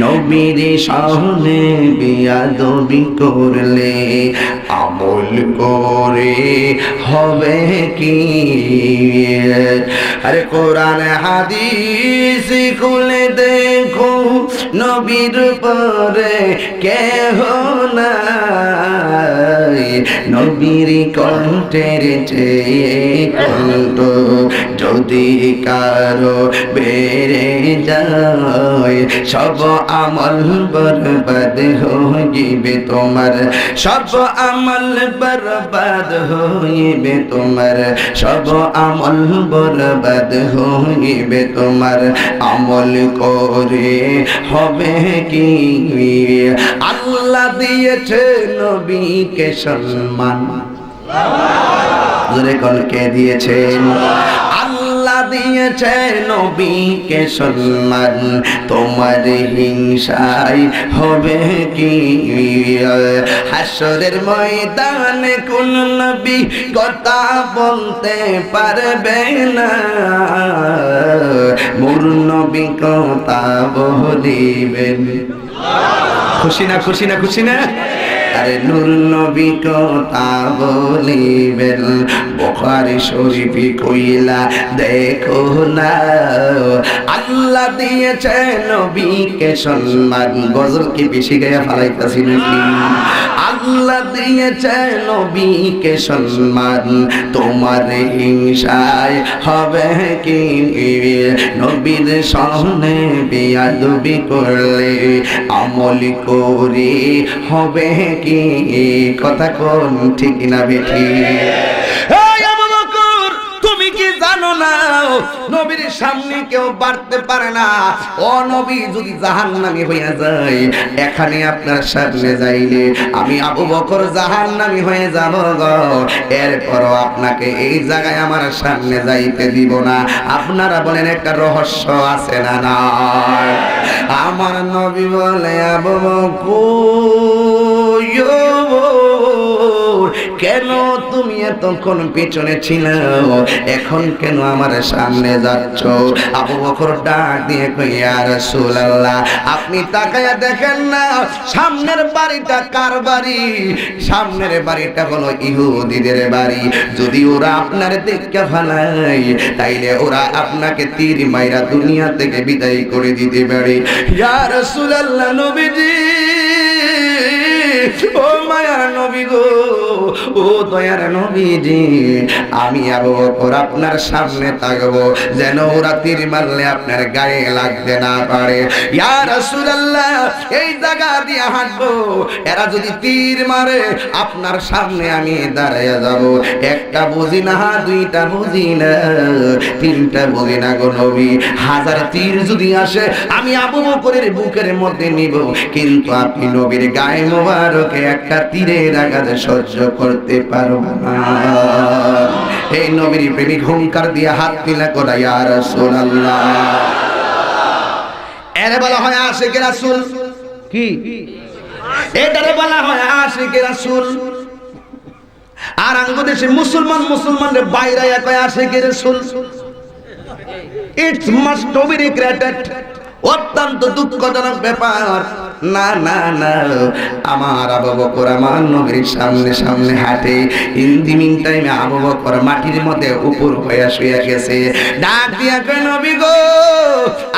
নবীর সামনে বেয়াদবি করলে আমল করে হবে কি? আরে কোরআন হাদিস খুলে দেখো, নবীর পরে কেহ নাই, নবীর কণ্ঠের চেয়ে কণ্ঠ যদি কারো বেড়ে যায়, সব আমল বরবাদ হইবে তোমার, সব আমল বরবাদ হইবে তোমার, সব আমল বরবাদ হইবে তোমার, আমল করে হবে কি? আল্লাহ দিয়েছে নবীকে সম্মান, জোরে কোন কে দিয়েছেন? আল্লাহ দিয়েছে নবীকে সম্মান, তোমার হিংসায় হবে কি? হাসরের ময়দানে কোন নবী কথা বলতে পারবে না, মোর নবী কথা বলিবেন। খুশি না, খুশি না, খুশি না? আরে নূর নবী কথা বলিবেন, বুখারী শরীফে কইলা দেখো না, আল্লাহ দিয়েছে নবীকে সম্মান। গজল কি বেশি গায়া ফালাইতাছি নাকি? আল্লাহ দিয়েছে নবীকে সম্মান, তোমার হিংসায় হবে কি? নবীর সামনে বেয়াদবি করলে আমল করে হবে কি? কথা কোন ঠিক না বেঠি? তুমি কি জানো না নবীর সামনে কেউ বাড়তে পারে না? ও নবী যদি জাহান্নামী হয়ে যায়, এখানে আপনার সামনে যাইলে আমি আবু বকর জাহান্নামী হয়ে যাব গো, এরপরও আপনাকে এই জায়গায় আমার সামনে যাইতে দিব না। আপনারা বলেন একটা রহস্য আছে না নাই? আমার নবী বলে আবু বকর, কেন তুমি এতক্ষণ পেছনে ছিলে, এখন কেন আমার সামনে যাচ্ছ? আবু বকর ডাক দিয়ে কই, ইয়া রাসূলুল্লাহ, আপনি তাকায়া দেখেন না সামনের বাড়িটা কার বাড়ি? সামনের বাড়িটা হলো ইহুদিদের বাড়ি। যদি ওরা আপনার দেখে ফেলায়, তাইলে ওরা আপনাকে তীর মাইরা দুনিয়া থেকে বিদায় করে দিতে পারে। ইয়া রাসূলুল্লাহ, নবীজি, ও মায়ার নবী গো, ও দয়ার নবীজি, আমি আবু বকর আপনার সামনে থাকবো, যেন ওরা তীর মারলে আপনার গায়ে লাগতে না পারে। ইয়া রাসূলুল্লাহ, এই জায়গা দিয়ে হাঁটবো, এরা যদি তীর মারে আপনার সামনে আমি দাঁড়াইয়া যাব। একটা বুঝি না, দুইটা বুঝি না, তিনটা বুঝি না গো নবী, হাজার তীর যদি আসে আমি আবু বকরের বুকের মধ্যে নিব, কিন্তু আপনি নবীর গায়ে মোবারকে একটা তীরের আঘাত সহ্য করতে পারব না। এই নবীর প্রেমিক হুঙ্কার দিয়ে হাত মিলা করা, ইয়া রাসূলুল্লাহ। এর বলা হয় আশিকে রাসূল। কি এটারে বলা হয় আশিকে রাসূল। আর আঙ্গ দেশে মুসলমানদের বাইরে কয় আশিকে রাসূল। It's must to be regretted. অত্যন্ত দুঃখজনক ব্যাপার। না না না, আমার আবু বকর আমার নবীর সামনে সামনে হাঁটে। ইন দি মিন টাইমে আবু বকর মাটির মধ্যে উপর হয়ে শুয়ে গেছে। ডাক দিয়া কয়, নবী গো,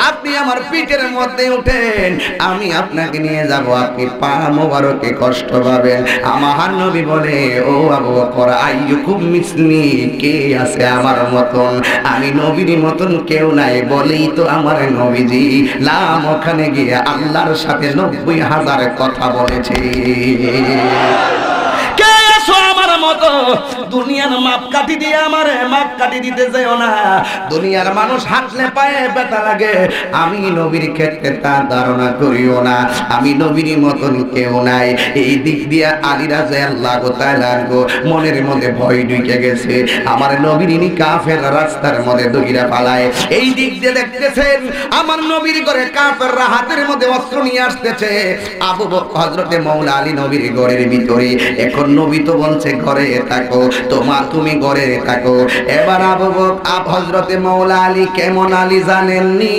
আপনি আমার পিঠের মধ্যে উঠেন, আমি আপনাকে নিয়ে যাব, আপনি পা মোবারকে কষ্ট পাবেন। আমার নবী বলে, ও আবু বকর, আইয়ুকুম মিসলি, কে আছে আমার মতন? আমি নবীর মতন কেউ নাই বলেই তো আমার নবীজি লাম ওখানে গিয়ে আল্লাহর সাথে 90,000 কথা বলেছে। কে আছো আমার মতো? দুনিয়ার মাপ কাটি দিয়ে আমারে মাপ কাটি দিতে যাও না। দুনিয়ার মানুষ হাঁটলে পায়ে ব্যথা লাগে, আমি নবীর ক্ষেত্রে তা ধারণা করিও না। আমি নবীর মতন কেউ নাই। এই দিক দিয়ে আলী রাদিয়াল্লাহু তাআলা মনের মধ্যে ভয় ঢুকে গেছে, আমার নবীর কাফের রাস্তার মধ্যে দৌড়া পালায়। এই দিক দিয়ে দেখতেছেন আমার নবীর ঘরে কাফেররা হাতের মধ্যে অস্ত্র নিয়ে আসতেছে। আবু বকর হযরতে মাওলা আলী নবীর ঘরের ভিতরে। এখন নবী তো বলছে ঘরে থাকো, তুমি ঘরে থাকো। এবার আবু বকর হযরতে মাওলা আলী কেমন আলী জানেননি?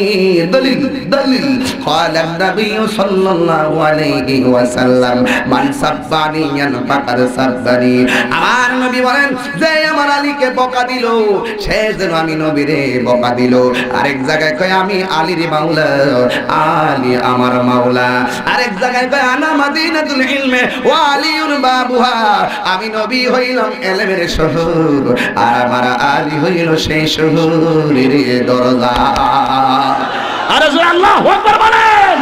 দলিল দলিল ক্বালা নবী সাল্লাল্লাহু আলাইহি ওয়াসাল্লাম, মান সাব্বানি ফাকাদ সাব্বানি। আমার নবী বলেন, যে আমার আলীকে বকা দিল, সে যেন আমি নবীরে বকা দিল। আরেক জায়গায় কয়, আমি আলীর মাওলা, আলী আমার মাওলা। আরেক জায়গায় কয়, আনা মাদিনাতুল ইলমে ওয়া আলিউন বাবুহা, আমি নবী হইলাম ইলমের শহর, আর আমার আলী হইল সেই শহরের দরজা। আরে আল্লাহু আকবার বলেন।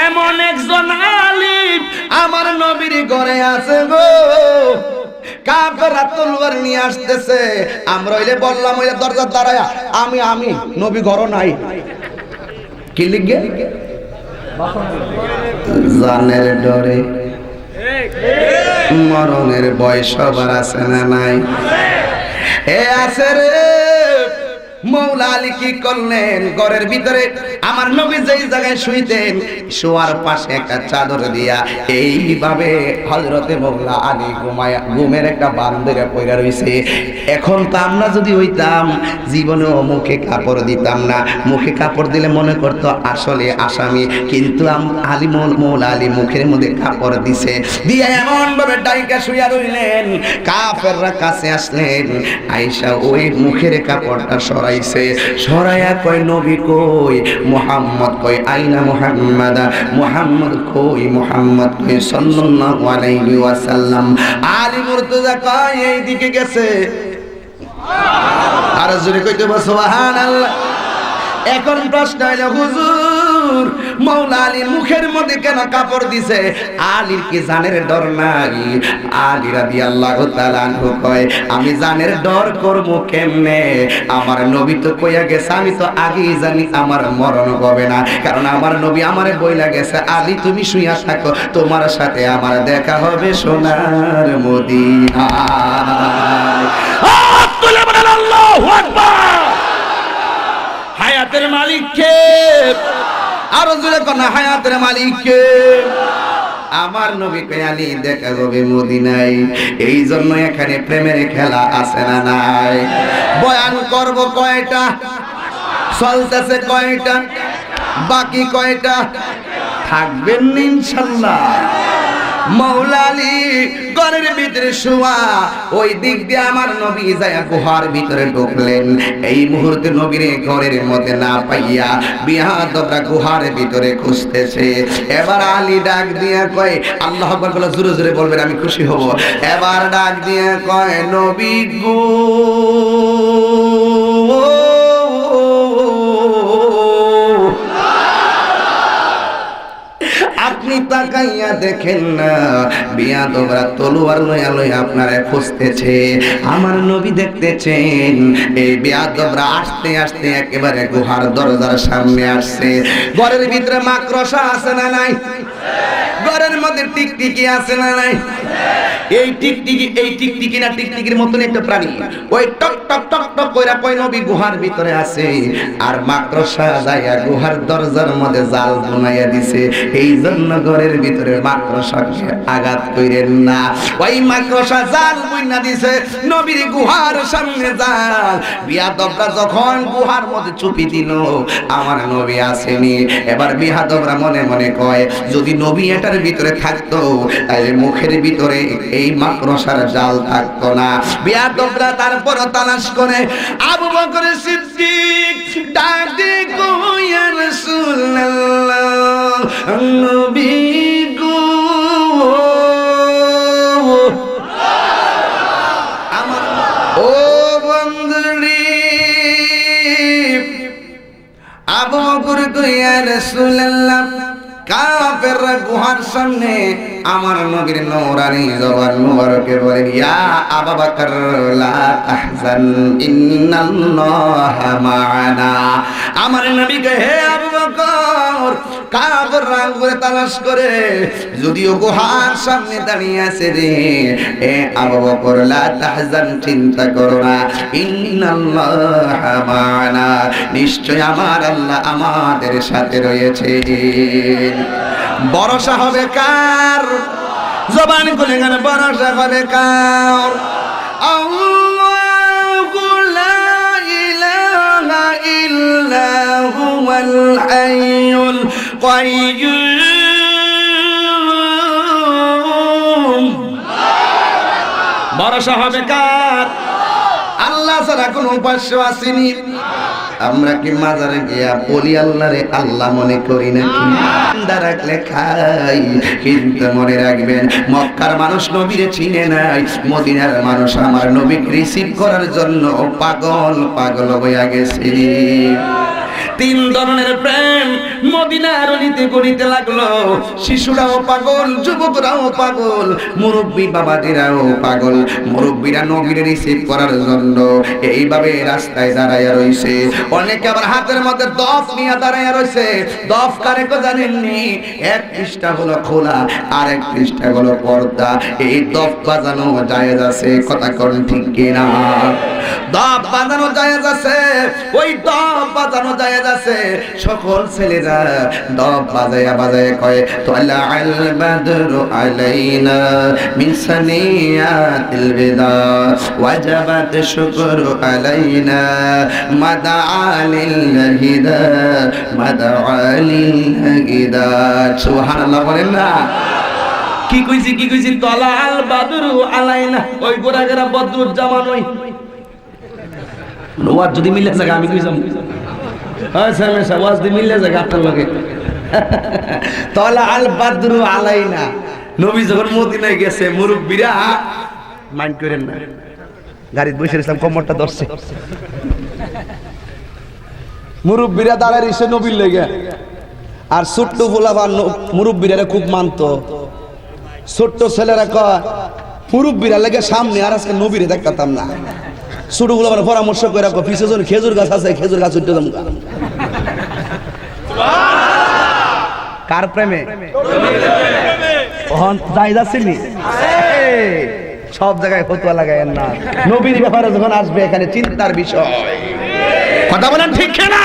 এমন একজন আলিম আমার নবীর ঘরে আছে গো। কাফেররা তলোয়ার নিয়ে আসতেছে, আমরা হইলে বললাম ওই দরজার দাঁড়ায়া, আমি নবী ঘর নাই। কি লিখবে? জানের ডরে মরণের ভয় সবার আছে না নাই? এ আছে রে। মৌলা আলী কি করলেন? ঘরের ভিতরে আমার নবী যেই জায়গায় শুইতেন, শোয়ার পাশে একটা চাদর দিয়া এইভাবে হযরতে মৌলা আলী ঘুমের একটা বান্দরে পইরা রইছে। এখন তো আমরা যদি হইতাম জীবনেও মুখে কাপড় দিতাম না। মুখে কাপড় দিলে মনে করতো আসলে আসামি, কিন্তু মৌলা আলী মুখের মধ্যে কাপড় দিছে, দিয়ে এমন ভাবে ডাইকা শুইয়া রইলেন। কাফেররা কাছে আসলেন, আয়েশা ওই মুখের কাপড়টা সরাই সরাইছে, সরাইয়া কয় নবী কই, মুহাম্মদ কই, আইনা মুহাম্মাদ, মুহাম্মদ কই, মুহাম্মদ কই সাল্লাল্লাহু আলাইহি ওয়াসাল্লাম। আলী মুর্তজা কয় এইদিকে গেছে। আর জোরে কইতে বল সুবহানাল্লাহ। এখন প্রশ্ন হইল হুজুর মাওলা আলীর মুখের মধ্যে কেন কাপড় দিছে? আলীর কি জানের ডর নাই? আলী রাদিয়াল্লাহু তাআলা আনহু কয় আমি জানের ডর করব কেমনে? আমার নবী তো কইয়া গেছে, আমি তো আগেই জানি আমার মরণ হবে না, কারণ আমার নবী আমারে বইলা গেছে আলী তুমি শুইয়া থাকো, তোমার সাথে আমার দেখা হবে সোনার মদিনায়। তুলে বলেন আল্লাহু আকবার। হায়াতের মালিক কে? আরো জোরে কোন হায়াতের মালিক কে? আমার নবী কে আলী দেখা হবে মদিনায়। এই জন্য এখানে প্রেমের খেলা আছে না নাই? বয়ান করব কয়টা? চলতেছে কয়টা? বাকি কয়টা? থাকবেন ইনশাআল্লাহ। মাওলা আলী ঘরের ভিতরে শোয়া, ওই দিক দিয়ে আমার নবী যায়া গুহার ভিতরে ঢুকলেন। এই মুহূর্তে নবীর ঘরের মধ্যে না পাইয়া বিহাদবরা গুহার ভিতরে খুঁজতেছে। এবার আলী ডাক দিয়ে কয়, আল্লাহু আকবার বলে জোরে জোরে বলবেন, আমি খুশি হব। এবার ডাক দিয়ে কয় নবী গো আপনি তাকাইয়া দেখেন না, বিয়াদবরা তলোয়ার লইয়া লইয়া আপনারে খুঁজতেছে। আমার নবী দেখতেছেন এই বিয়াদবরা আস্তে আস্তে একেবারে গুহার দরজার সামনে আসছে। ঘরের ভিতরে মাকড়সা আছে না নাই? ঘরের মধ্যে টিকটিকি আছে না নাই? এই টিকটিকি না টিকটিকির মতন একটা প্রাণী, ওই টক টক টক টক কইরা কই নবী গুহার ভিতরে আছে। আর মাকড়সা যাইয়া গুহার দরজার মধ্যে জাল বুনাইয়া দিছে। এই জন্য ঘরের ভিতরে মাকড়সাকে আঘাত কইরেন না। ওই মাকড়সা জাল বুইনা দিছে নবীর গুহার সামনে জাল। বিয়াদবরা যখন গুহার মধ্যে চুপি দিল, আমার নবী আসেনি। এবার বিয়াদবরা মনে মনে কয় যদি নবী এটার ভিতরে থাকতো তাহলে মুখের ভিতরে এই মাকড়সার জাল থাকতো না। বিয়াদবরা তারপর তালাশ করে আবু বকর সিদ্দিক ডাক দিয়ে কই ইয়া রাসূলুল্লাহ নবী গো আমার ও বন্ধুরি। আবু বকর কই ইয়া রাসূলুল্লাহ কাফেররা গুহার সামনে আমার নবীর নূরানি জবান মুবারকে বলে ইয়া আবু বকর লা তাহজান ইন্নাল্লাহা মা'ানা। আমার নবীকে হে আবু বকর কাফেররা ঘুরে তালাশ করে যদিও গুহার সামনে দাঁড়িয়ে আছে রে, হে আবু বকর লা তাহজান চিন্তা করো না, ইন্নাল্লাহা মা'ানা নিশ্চয় আমার আল্লাহ আমাদের সাথে রয়েছে। ভরসা হবে কার? জবান খুলে গান ভরসা হবে কার? আল্লাহু লা ইলাহা ইল্লা হুয়াল হাইয়ুল কাইয়্যুম। ভরসা হবে কার? আল্লাহ ছাড়া কোনো উপাস্য আসেনি। আমরা কি মাজারে গিয়া বলি আল্লাহরে আল্লাহ মনে করি নাকি? রাখলে খাই, কিন্তু মনে রাখবেন মক্কার মানুষ নবীরে চিনে নাই, মদিনার মানুষ আমার নবীকে রিসিভ করার জন্য পাগল পাগল হইয়া গেছে। তিন ধরনের প্রেম মদিনার অলিতে গড়িতে লাগলো। শিশুরাও পাগল, যুবকরাও পাগল, মুরব্বী বাবাজিরাও পাগল। মুরব্বীরা নবীরে রিসিভ করার জন্য এইভাবে রাস্তায় দাঁড়াইয়া রইছে। অনেকে আবার হাতের মধ্যে দফ নিয়ে দাঁড়াইয়া রইছে। দফ কারে কো জানেননি? এক পৃষ্ঠা হলো খোলা, আর এক পৃষ্ঠা হলো পর্দা। এই দফ বাজানো জায়েজ আছে, কথা কোন ঠিক কিনা? দফ বাজানো জায়েজ আছে, ওই দফ বাজানো জায়েজ আছে। সকল ছেলেরা দফ বাজায়া বাজায়া কয় তালা আল বাদরু আলাইনা মিন সানিয়াতিল বিদা ওয়াজাবাত শুকরু আলাইনা মাদা আলিল হিদা মাদা আলিল হিদা। সুবহানাল্লাহ বলেন না? কি কইছি তালা আল বাদরু আলাইনা, ওই গোরাগেরা বদরুর জামান ওই ওয়াজ যদি মিলে জায়গা আমি কইলাম হ্যাঁ স্যার ওয়াজ যদি মিলে জায়গা আপনার লগে তাহলে আল বাদরু আলাইনা নবী যখন মদিনায় গেছে মুরব্বিরা মাইন্ড করেন না গাড়িতে বসে ইসলাম কম্বরটা ধরছে মুরব্বিরা দাঁড়ায় এসে নবীর লেগে আর ছোট্ট গোলাবার মুরব্বিরা খুব মানতো ছোট্ট ছেলেরা কয় মুরব্বিরা লেগে সামনে আর আজকে নবীরে দেখতাম না ছোট গোলাবার পরামর্শ করে রাখো পিছনে যখন খেজুর গাছ আছে খেজুর গাছ উঠতে দাম কার প্রেমে যাই যাচ্ছিনি সব জায়গায় ফতুয়া লাগায়েন না নবীর ব্যাপারে যখন আসবে এখানে চিন্তার বিষয় কথা বলেন ঠিক না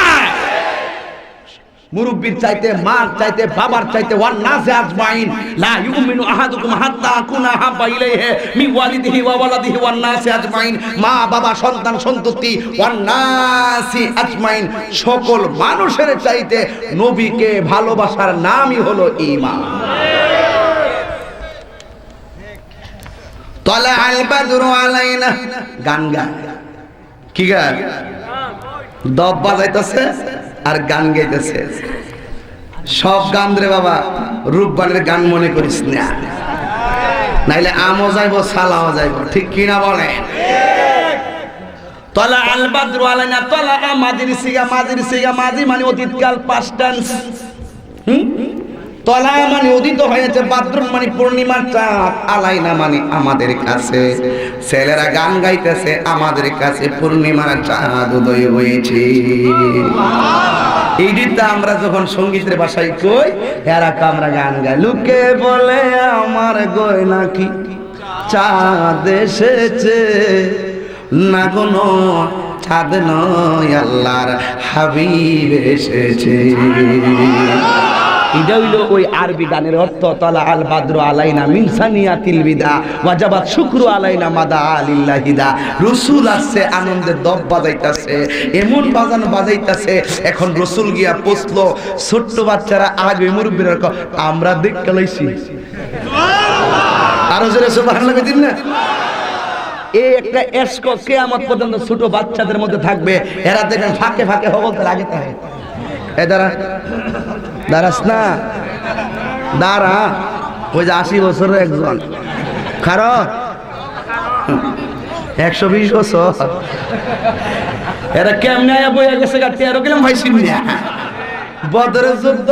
মুরব্বির চাইতে মার চাইতে বাবার চাইতে ওয়ান নাসে আজমাইন লা ইউমিনু আহাদুকুম হাত্তা কুনা হাব্বা ইলাইহি মিন ওয়ালিদিহি ওয়া ওয়ালাদিহি ওয়ান নাসে আজমাইন মা বাবা সন্তান সন্ততি ওয়ান নাসি আজমাইন সকল মানুষের চাইতে নবীকে ভালোবাসার নামই হলো ঈমান তালা আল বাদরু আলাইনা গান গায় কি গান দব বাজাইতেছে আর গান গাইতেছে সব গান রে বাবা রূপবানের গান মনে করিস না নাইলে আমও যাইব সালাও যাইব ঠিক কিনা বলে তলা আল বাদরু আলাইনা তলা মাদির সিগা মাদি মানে অতীতকাল পাস্ট টেন্স তলা মানে উদিত হয়েছে বাদরুন মানে পূর্ণিমার চাঁদ আলাইনা মানে আমাদের কাছে ছেলেরা গান গাইতেছে আমাদের কাছে পূর্ণিমার চাঁদ উদয় হয়েছে এই দিনটা আমরা যখন সঙ্গীতের ভাষায় কই এরা আমরা গান গাই লোকে বলে আমার গয়না কি চাঁদ এসেছে না কোনো চাঁদ নয় আল্লাহর হাবিব এসেছে এটা হইল ওই আরবি গানের অর্থ তালা আল বাদরু আলাইনা মিন সানিয়াতিল বিদা ওয়াজাবাত শুকরু আলাইনা মাদা আলিল্লাহিদা রাসূল আসছে আনন্দের দব বাজাইতাছে এমন বাজাইতাছে এখন রাসূল গিয়া পৌঁছলো ছোট্ট বাচ্চারা আগে মুরব্বিরা আমরা দেখতে লইছি সুবহানাল্লাহ আরো জোরে সুবহানাল্লাহ দিন না এই একটা এশক কিয়ামত পর্যন্ত ছোট বাচ্চাদের মধ্যে থাকবে এরা দেখেন ফাঁকে ফাঁকে হবলতে লাগে থাকে এ দাঁড়াস না দাঁড়া ওই যে 80 বছরের একজন খারো 120 বছর এরা কেমনে বইয়া গেছে গা 13 কিলো ভাইছিন না বদরের যুদ্ধ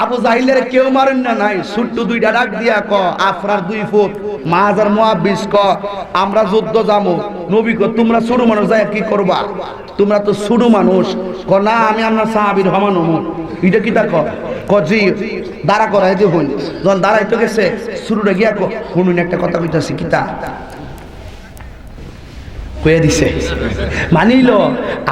আবু জাহিলের কেউ মারেন না নাই ছোট্ট দুইটা ডাক দিয়া ক আফরার 2 ফুট মাজার মুআব্বিস ক আমরা যুদ্ধ যামু নবী ক তোমরা ছোট মানুষ যায় কি করবা তোমরা তো ছোট মানুষ ক না আমি আপনার সাহাবীর হমানো এটা কি তা ক জি দাঁড়া করাই দে হইন যখন দাঁড়াইতে গেছে শুরুটা গিয়া ক শুনুন একটা কথা কইতাছি কিতা কয়ে দিছে মানিল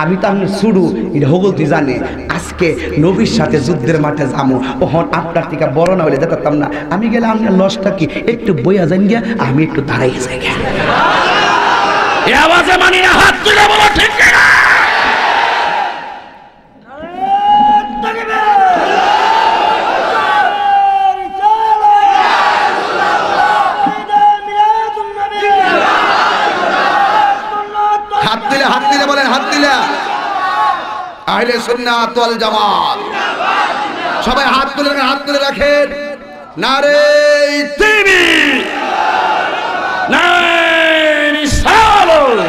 আমি তো আপনার শুরু এটা হগলতি জানে আজকে নবীর সাথে যুদ্ধের মাঠে যাবো ওহন আপনার থেকে বড় না হলে যেতাম না আমি গেলে আপনার লসটা কি একটু বইয়া যান গিয়া আমি একটু দাঁড়াইয়া যাই গিয়া এই আওয়াজে মানি না হাত তুলে বলো ঠিক না হাত দিলে বলেন হাত দিলে আহলে সুন্নাত ওয়াল জামাত সবাই হাত তুলে রাখেন নারে তাকবীর নারে রিসালাত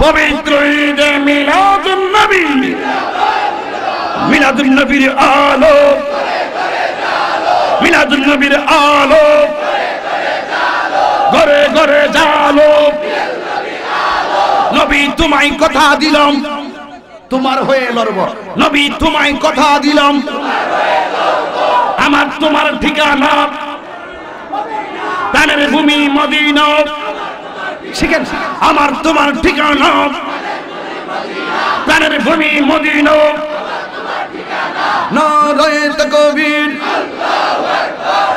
পবিত্র ঈদে মিলাদুন নবীর আলো মিলাদুন নবীর আলো ঘরে ঘরে জালো নবী তোমায় কথা দিলাম তোমার হয়ে লড়ব নবী তোমায় কথা দিলাম আমার তোমার ঠিকানা প্রাণের ভূমি মদিনা শিখেন আমার তোমার ঠিকানা প্রাণের ভূমি মদিনা নারায়ে তাকবীর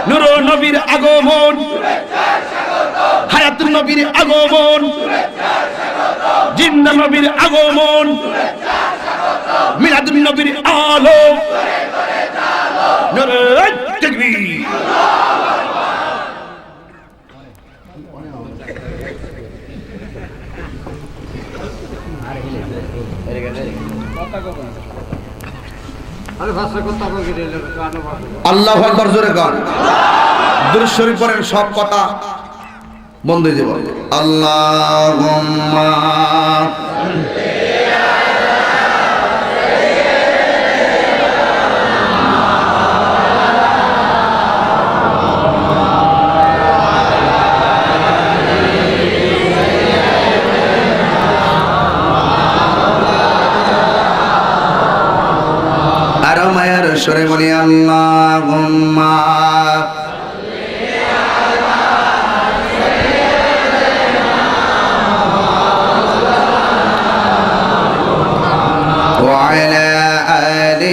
নূর নবীর আগমন হায়াতুন নবীর আগমন জিন্দা নবীর আগমন মিলাদুন নবীর আলো নারায়ে তাকবীর আল্লাহু আকবার জোরে কর। দুরূদ শরীফ পড়েন, সব কথা বন্ধ হয়ে যাবে। আল্লাহুম্মা আরো মায়ার সরে বলি আল্লাহুম্মা وعلى آل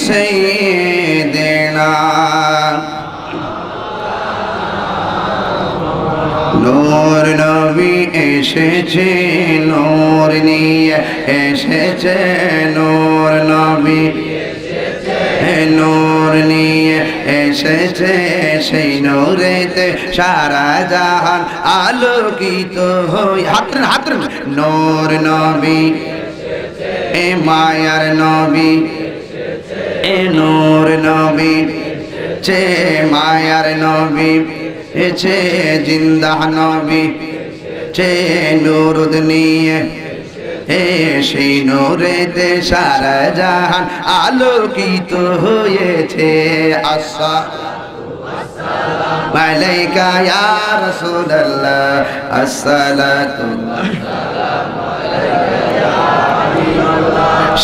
سيدنا নূর নবী এসেছে, নূর নিয়ে এসেছে, নূর নবী নূর নিয়ে এসেছে, সেই নূরেতে সারা জাহান আলোকিত হই। হাত নূর নবী এ মায়ার নবী, এ নূর নবী চে মায়ার নবী, চে জিন্দা নবী, চে নূরুদ নিয়ে এ সেই নূরেতে সারা জাহান আলোকিত হয়েছে। আসসালামু আলাইকা ইয়া রাসূলুল্লাহ, আসসালাতু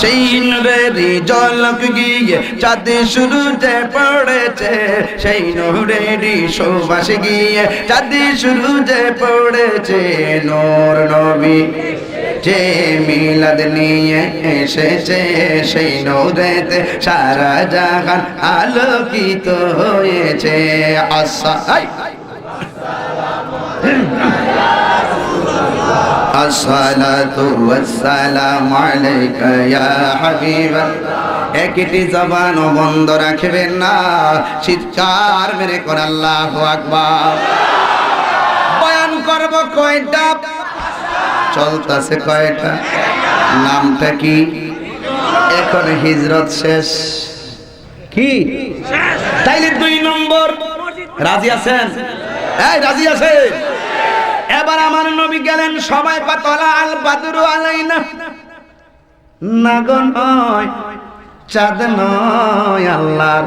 সেই নূরেরই ঝলক গিয়ে চাঁদে সূরজে পড়েছে, সেই নূরেরই সুবাস গিয়ে চাঁদে সূরজে পড়েছে। নূর নবী যে মিলাদ নিয়ে এসেছে, সেই নূরেতে সারা জাহান আলোকিত হয়েছে। আসসালাতু ওয়াসসালামু আলাইকা ইয়া হাবিবাল্লাহ। একটি জবান বন্ধ রাখবেন না, চিৎকার মেরে কর আল্লাহু আকবার। বয়ান করব কয়টা, চলতেছে কয়টা, নামটা কি? এখন হিজরত শেষ, কি তাইলে 2 নম্বর। রাজি আছেন? এই রাজি আছে? এবার আমার নবী গেলেন, সবাই পাতলা আল বাদরু আলাইনা, না গো নয়, চাঁদ নয়, আল্লাহর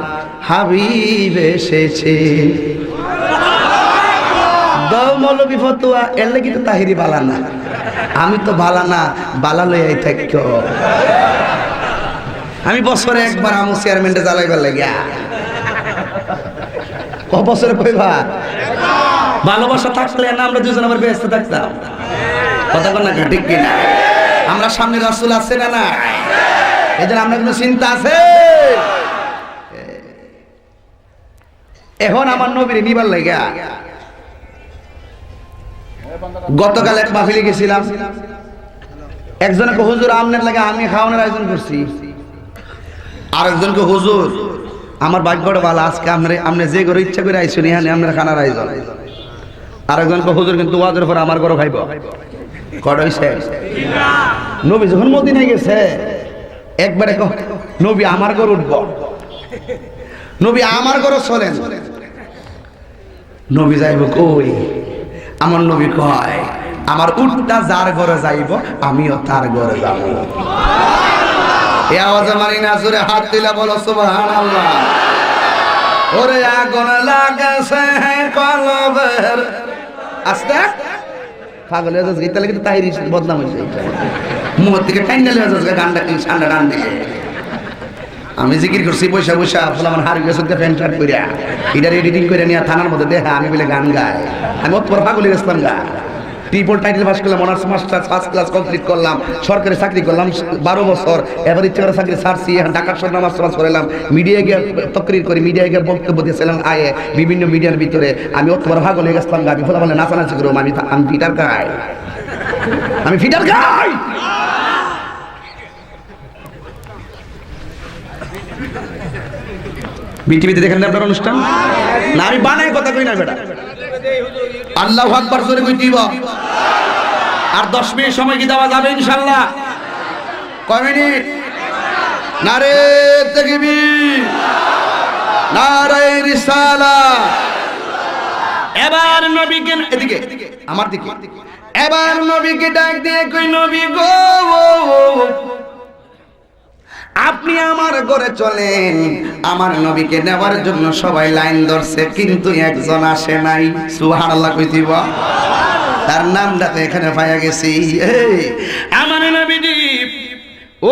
হাবিব এসেছে। দাও মৌলবী ফতুয়া, এর লাগি তো তাহিরি বালা না, আমি তো বালা না, বালা লই থাকি। আমি বছরে একবার আমু চেয়ারম্যানটা জ্বালাইবার লাগিয়া, ক বছরে কইবা? ভালোবাসা থাকলে না আমরা দুজন আবার ব্যস্ত থাকতাম। কথা বল না, ঠিক কিনা? আমরা সামনে রাসূল আছে না না, এজন্য আমরা কোনো চিন্তা আছে? এখন আমার নবীর নিবার লাগা গতকাল এক মাহফিলে গেছিলাম, একজনকে হুজুর আমনের লাগে আমি খাওয়ানোর আয়োজন করছি, আরেকজনকে হুজুর আমার ভাগ্যটা ভালো, আজকে আপনি যে করে ইচ্ছা করে আইসুন এখানে আপনার খানার আয়োজন। আরেকজনকে হুজুর কিন্তু ওয়াজের পর আমার ঘরে খাইব। কট হইছে? নবী যখন মদিনায় গেছে একবারে নবী আমার ঘর উঠব, নবী আমার ঘরে চলেন। নবী যাইব কই? আমার নবী কয়, আমার উটটা যার ঘরে যাইব আমিও তার ঘরে যাব। এই আওয়াজে মানি না, জোরে হাত দিলা বলো সুবহানাল্লাহ। ওরে আগুন লাগেছে কলবের, আস্তে পাগল হয়ে যাচ্ছে, তাহলে কিন্তু তাহিরি বদনাম হয়েছে। মুখ থেকে ফাইনাল হয়ে যাচ্ছে গানটা, ঠান্ডা টান দিকে। আমি জিকির করছি পয়সা পয়সা আমার হার গেছে প্যান্ট শার্ট করিয়া, এটার এডিটিং করে নিয়ে থানার মধ্যে দেখা আমি বলে গান গাই। আমি অতপর পাগল হয়ে গেছিলাম গা। ট্রিপল টাইটেল পাস করলাম, honours masters first class complete করলাম, সরকারি চাকরি করলাম 12 বছর। এবার ইচ্ছে করে চাকরি ছাড়ছি, এখন ঢাকার শহর নামাজ করলাম, মিডিয়া গিয়ে তকরির করি, মিডিয়া গিয়ে বক্তব্য দিয়েছিলাম আয়ে বিভিন্ন মিডিয়ার ভিতরে। আমি অতপর পাগল হয়ে গেছিলাম গা। আমি ফোলা বলে নাচানাচি করবো, আমি ফিটার গাই, আমি ফিটার গাই। বিটিভিতে দেখেন আপনার অনুষ্ঠান না? আমি বানাই কথা কই না বেটা। আল্লাহু আকবার জোরে কই দিব। আর 10 মিনিট সময় কি দেওয়া যাবে ইনশাআল্লাহ? কয় মিনিট? নারে তাকবীর, নারে রিসালাত। এবার নবীকে এদিকে আমার দিকে, এবার নবীকে ডাক দিয়ে কই নবী গো, আপনি আমার ঘরে চলেন। আমার নবীকে নেওয়ার জন্য সবাই লাইন ধরছে, কিন্তু একজন আসে নাই। সুবহানাল্লাহ কইতিব, তার নামটা তো এখানে পাইয়া গেছি। আমার নবীজি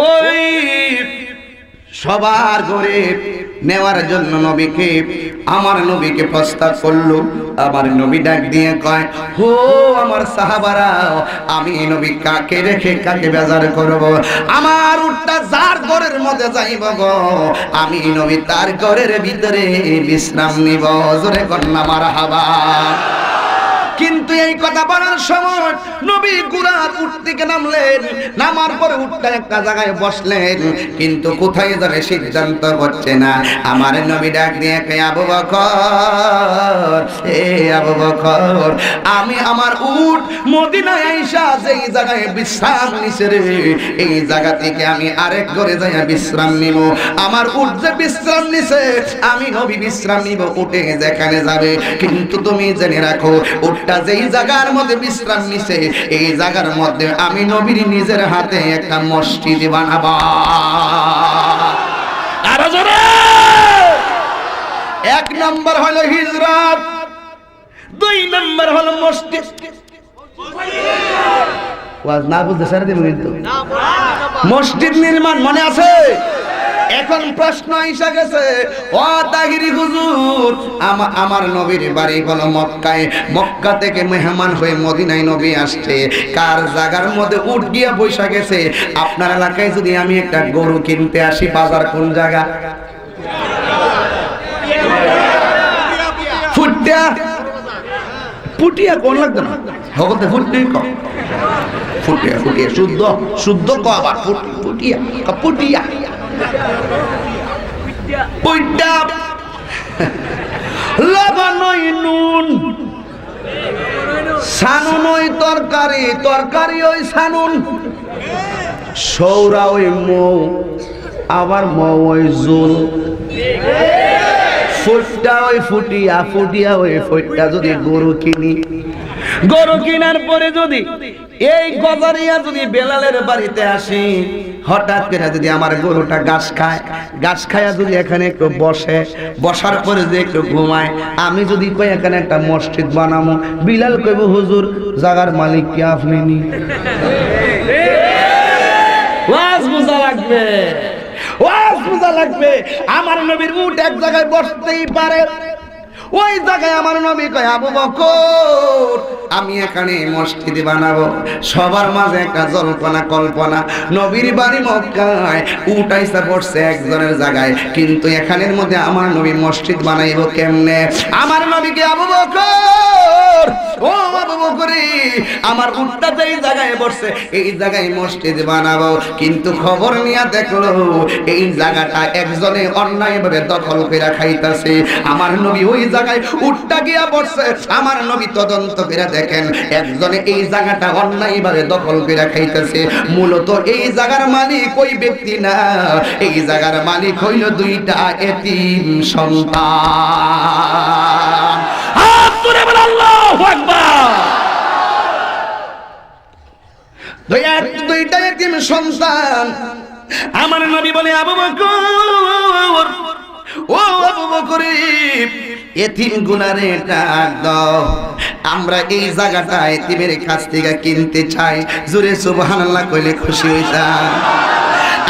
ওই সবার ঘরে নেওয়ার জন্য নবীকে, আমার নবীকে প্রস্তাব করলো। আমার নবী ডাক দিয়ে কয়, হো আমার সাহাবারা, আমি নবী কাকে রেখে কাকে বেজার করব? আমার উটটা যার ঘরের মধ্যে যাইব গো, আমি নবী তার ঘরের ভিতরে বিশ্রাম নিব। জোরে কন্যা মারহাবা। কিন্তু এই কথা বলার সময় নবী গুরাত উঠ থেকে নামলেন, নামার পরে উঠটা একটা জায়গায় বসলেন, কিন্তু কোথায় যাবে সিদ্ধান্ত হচ্ছে না। আমার নবী ডাক দিয়ে কে আবু বকর, এ আবু বকর, আমি আমার উট মদিনায় আইসা যেই জায়গায় বিশ্রাম নিছে রে, এই জায়গা থেকে আমি আরেক ঘরে যাইয়া বিশ্রাম নিব। আমার উট যে বিশ্রাম নিছে, আমি নবী বিশ্রাম নিব উঠে যেখানে যাবে। কিন্তু তুমি জেনে রাখো, উটটা যেই জায়গার মধ্যে বিশ্রাম নিছে, এই জায়গার মধ্যে আমি নবীর নিজের হাতে একটা মসজিদ বানাবো। আরো জোরে। এক নম্বর হলো হিজরত, দুই নম্বর হলো মসজিদ। ওয়াজ না বুঝতে সারা দেব কিন্তু মসজিদ নির্মাণ মনে আছে? এখন প্রশ্ন এসে গেছে, ও তাহিরি হুজুর, আমার নবীর বাড়ি হলো মক্কায়, মক্কা থেকে মেহমান হয়ে মদিনায় নবী আসছে, কার জায়গার মধ্যে উঠ গিয়া বৈশা গেছে? আপনার এলাকায় যদি আমি একটা গরু কিনতে আসি, বাজার কোন জায়গা? ফুটিয়া, ফুটিয়া কোন লাগতো না, হগতে ফুটি কম, ফুটিয়া ফুটিয়া শুদ্ধ শুদ্ধ ক আবার ফুটিয়া ফুটিয়া পুইটা লবণ নুন, সানুন ওই তরকারি, তরকারি ওই সানুন, সৌরা ওই মৌ, আবার মৌ ওই জোল, ফুটটা ওই ফুটিয়া, ফুটিয়া ওই ফুটটা। যদি গরু কিনি, গরু কেনার পরে যদি এই গজারিয়া যদি বেলালের বাড়িতে আসি, হঠাৎ করে যদি আমার গরুটা ঘাস খায়, ঘাস খায়া যদি এখানে একটু বসে, বসার পরে যদি একটু ঘুমায়, আমি যদি কই এখানে একটা মসজিদ বানাবো, বিলাল কইব হুজুর জাগার মালিক কি আপনি নি? ওয়াজ বুঝা লাগবে, ওয়াজ বুঝা লাগবে। আমার নবীর উট এক জায়গায় বসতেই পারে, ওই জায়গায় আমার নবী কয়, আবু বকর, আমি এখানে মসজিদ বানাবো। সবার মাঝে একটা জল্পনা কল্পনা, নবীর বাড়ি মক্কায়, উট আইসা পড়ছে একজনের জায়গায়, কিন্তু এখানের মধ্যে আমার নবী মসজিদ বানাইব কেমনে? আমার নবীকে আবু বকর, ও আবু বকরে, আমার উটটা যেই জায়গায় বসছে এই জায়গায় মসজিদ বানাবো। কিন্তু খবর নিয়ে দেখলো এই জায়গাটা একজনে অন্যায়ভাবে দখল করে খাইতেছে। আমার নবী ওই জায়গায় উটটা গিয়া বসছে, আমার নবী তদন্ত করে দেখেন একজনে এই জায়গাটা অন্যায়ভাবে দখল করে খাইতেছে। মূলত এই জায়গার মালিক ওই ব্যক্তি না, এই জায়গার মালিক হইল দুইটা এতিম সন্তান। আল্লাহু আকবার। দুইটা এতিম সন্তান। আমার নবী বলে, আবু বকর, ও আবু বকর, এতিম গুনারে ডাক দাও, আমরা এই জায়গাটা এতিমের কাছ থেকে কিনতে চাই। জোরে সুবহানাল্লাহ কইলে খুশি হইতাম।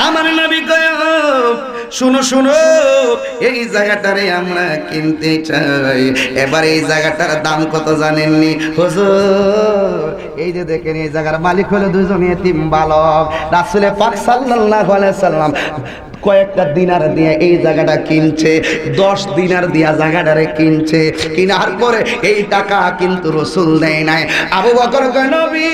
আমার নবী কয়, শুনো শুনো, এই জায়গাটারে আমরা কিনতে চাই। এবার এই জায়গাটার দাম কত জানেননি হুজুর? এই যে দেখেন, এই জায়গার মালিক হলো দুজন এতিম বালক। রাসূল পাক সাল্লাল্লাহু আলাইহি সাল্লাম কয়েকটা দিনার দিয়ে এই জায়গাটা কিনছে, 10 দিনার দিয়া জায়গাটারে কিনছে। কিনার পরে এই টাকা কিন্তু রাসূল দেয় নাই। আবু বকর কয় নবী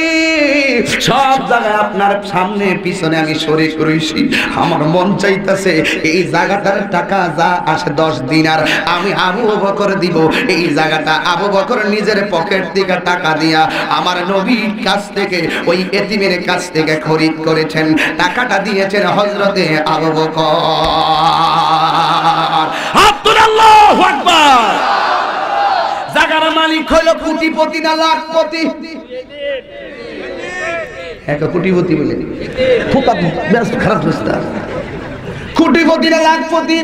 সব জায়গায় আপনার সামনে পিছনে আমি শরীক রইছি, আমার মন চাইতেছে এই জায়গাটার টাকা যা আসে 10 দিনার আমি আবু বকর দিব। এই জায়গাটা আবু বকর নিজের পকেট থেকে টাকা দিয়া আমার নবীর কাছ থেকে ওই এতিমের কাছ থেকে খরিদ করেছেন। টাকাটা দিয়েছেন হযরতে আবু বকর। আল্লাহু আকবার। জায়গার মালিক হলো কোটিপতি না লাখপতি? এক কোটিপতি বলে ফুকা বেশ খারাপ রাস্তা। কোটিপতি না লাখপতি?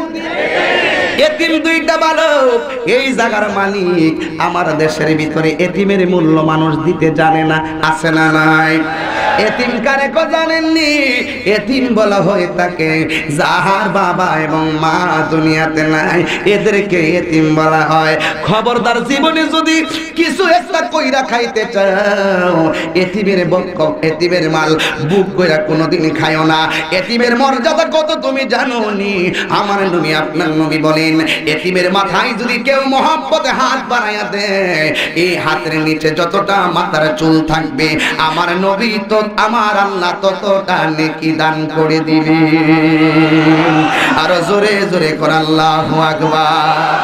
এতিম দুইটা বালক, এই জায়গার মালিক। আমার দেশের ভিতরে এতিমের মূল্য মানুষ দিতে জানে না, আছে না নাই? এতিম কারে কো জানেননি? এতিম বলা হয়ে থাকে যাহার বাবা এবং মা দুনিয়াতে নাই, এদেরকে এতিম বলা হয়। খবরদার, জীবনে যদি কিছু একটা কইরা খাইতে চাও, এতিমের বক্ক এতিমের মাল বুক কইরা কোনোদিন খায়ও না। এতিমের মর্যাদা কত তুমি জানো নি? আমার নবী আপনার নবী বলেন, এতিমের মাথায় যদি কেউ মহব্বতে হাত বাড়াইয়া দেয়, এই হাতের নিচে যতটা মাথার চুল থাকবে আমার নবী তো আমার আল্লাহ ততটা নেকি দান করে দিবে। আর জোরে জোরে কর আল্লাহু আকবার।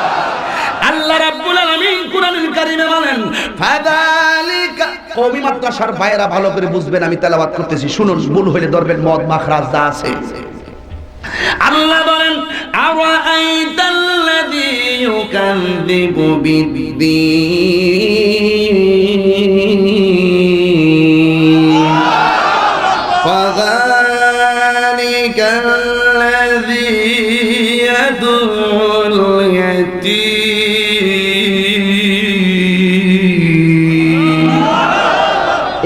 আল্লাহ রাব্বুল আলামিন কুরআনুল কারীমে বলেন, ফাযালিকা কওমি মাদ্রাসার ভাইরা ভালো করে বুঝবেন, আমি তেলাওয়াত করতেছি, শুনুন, ভুল হইলে ধরবেন মদ মাখরাজ যা আছে। আল্লাহ বলেন, আরাআইতাল্লাযী ইউকাযযিবু বিদ্দীন ফাযালিকাল্লাযী ইয়াদুল ইয়াতীম।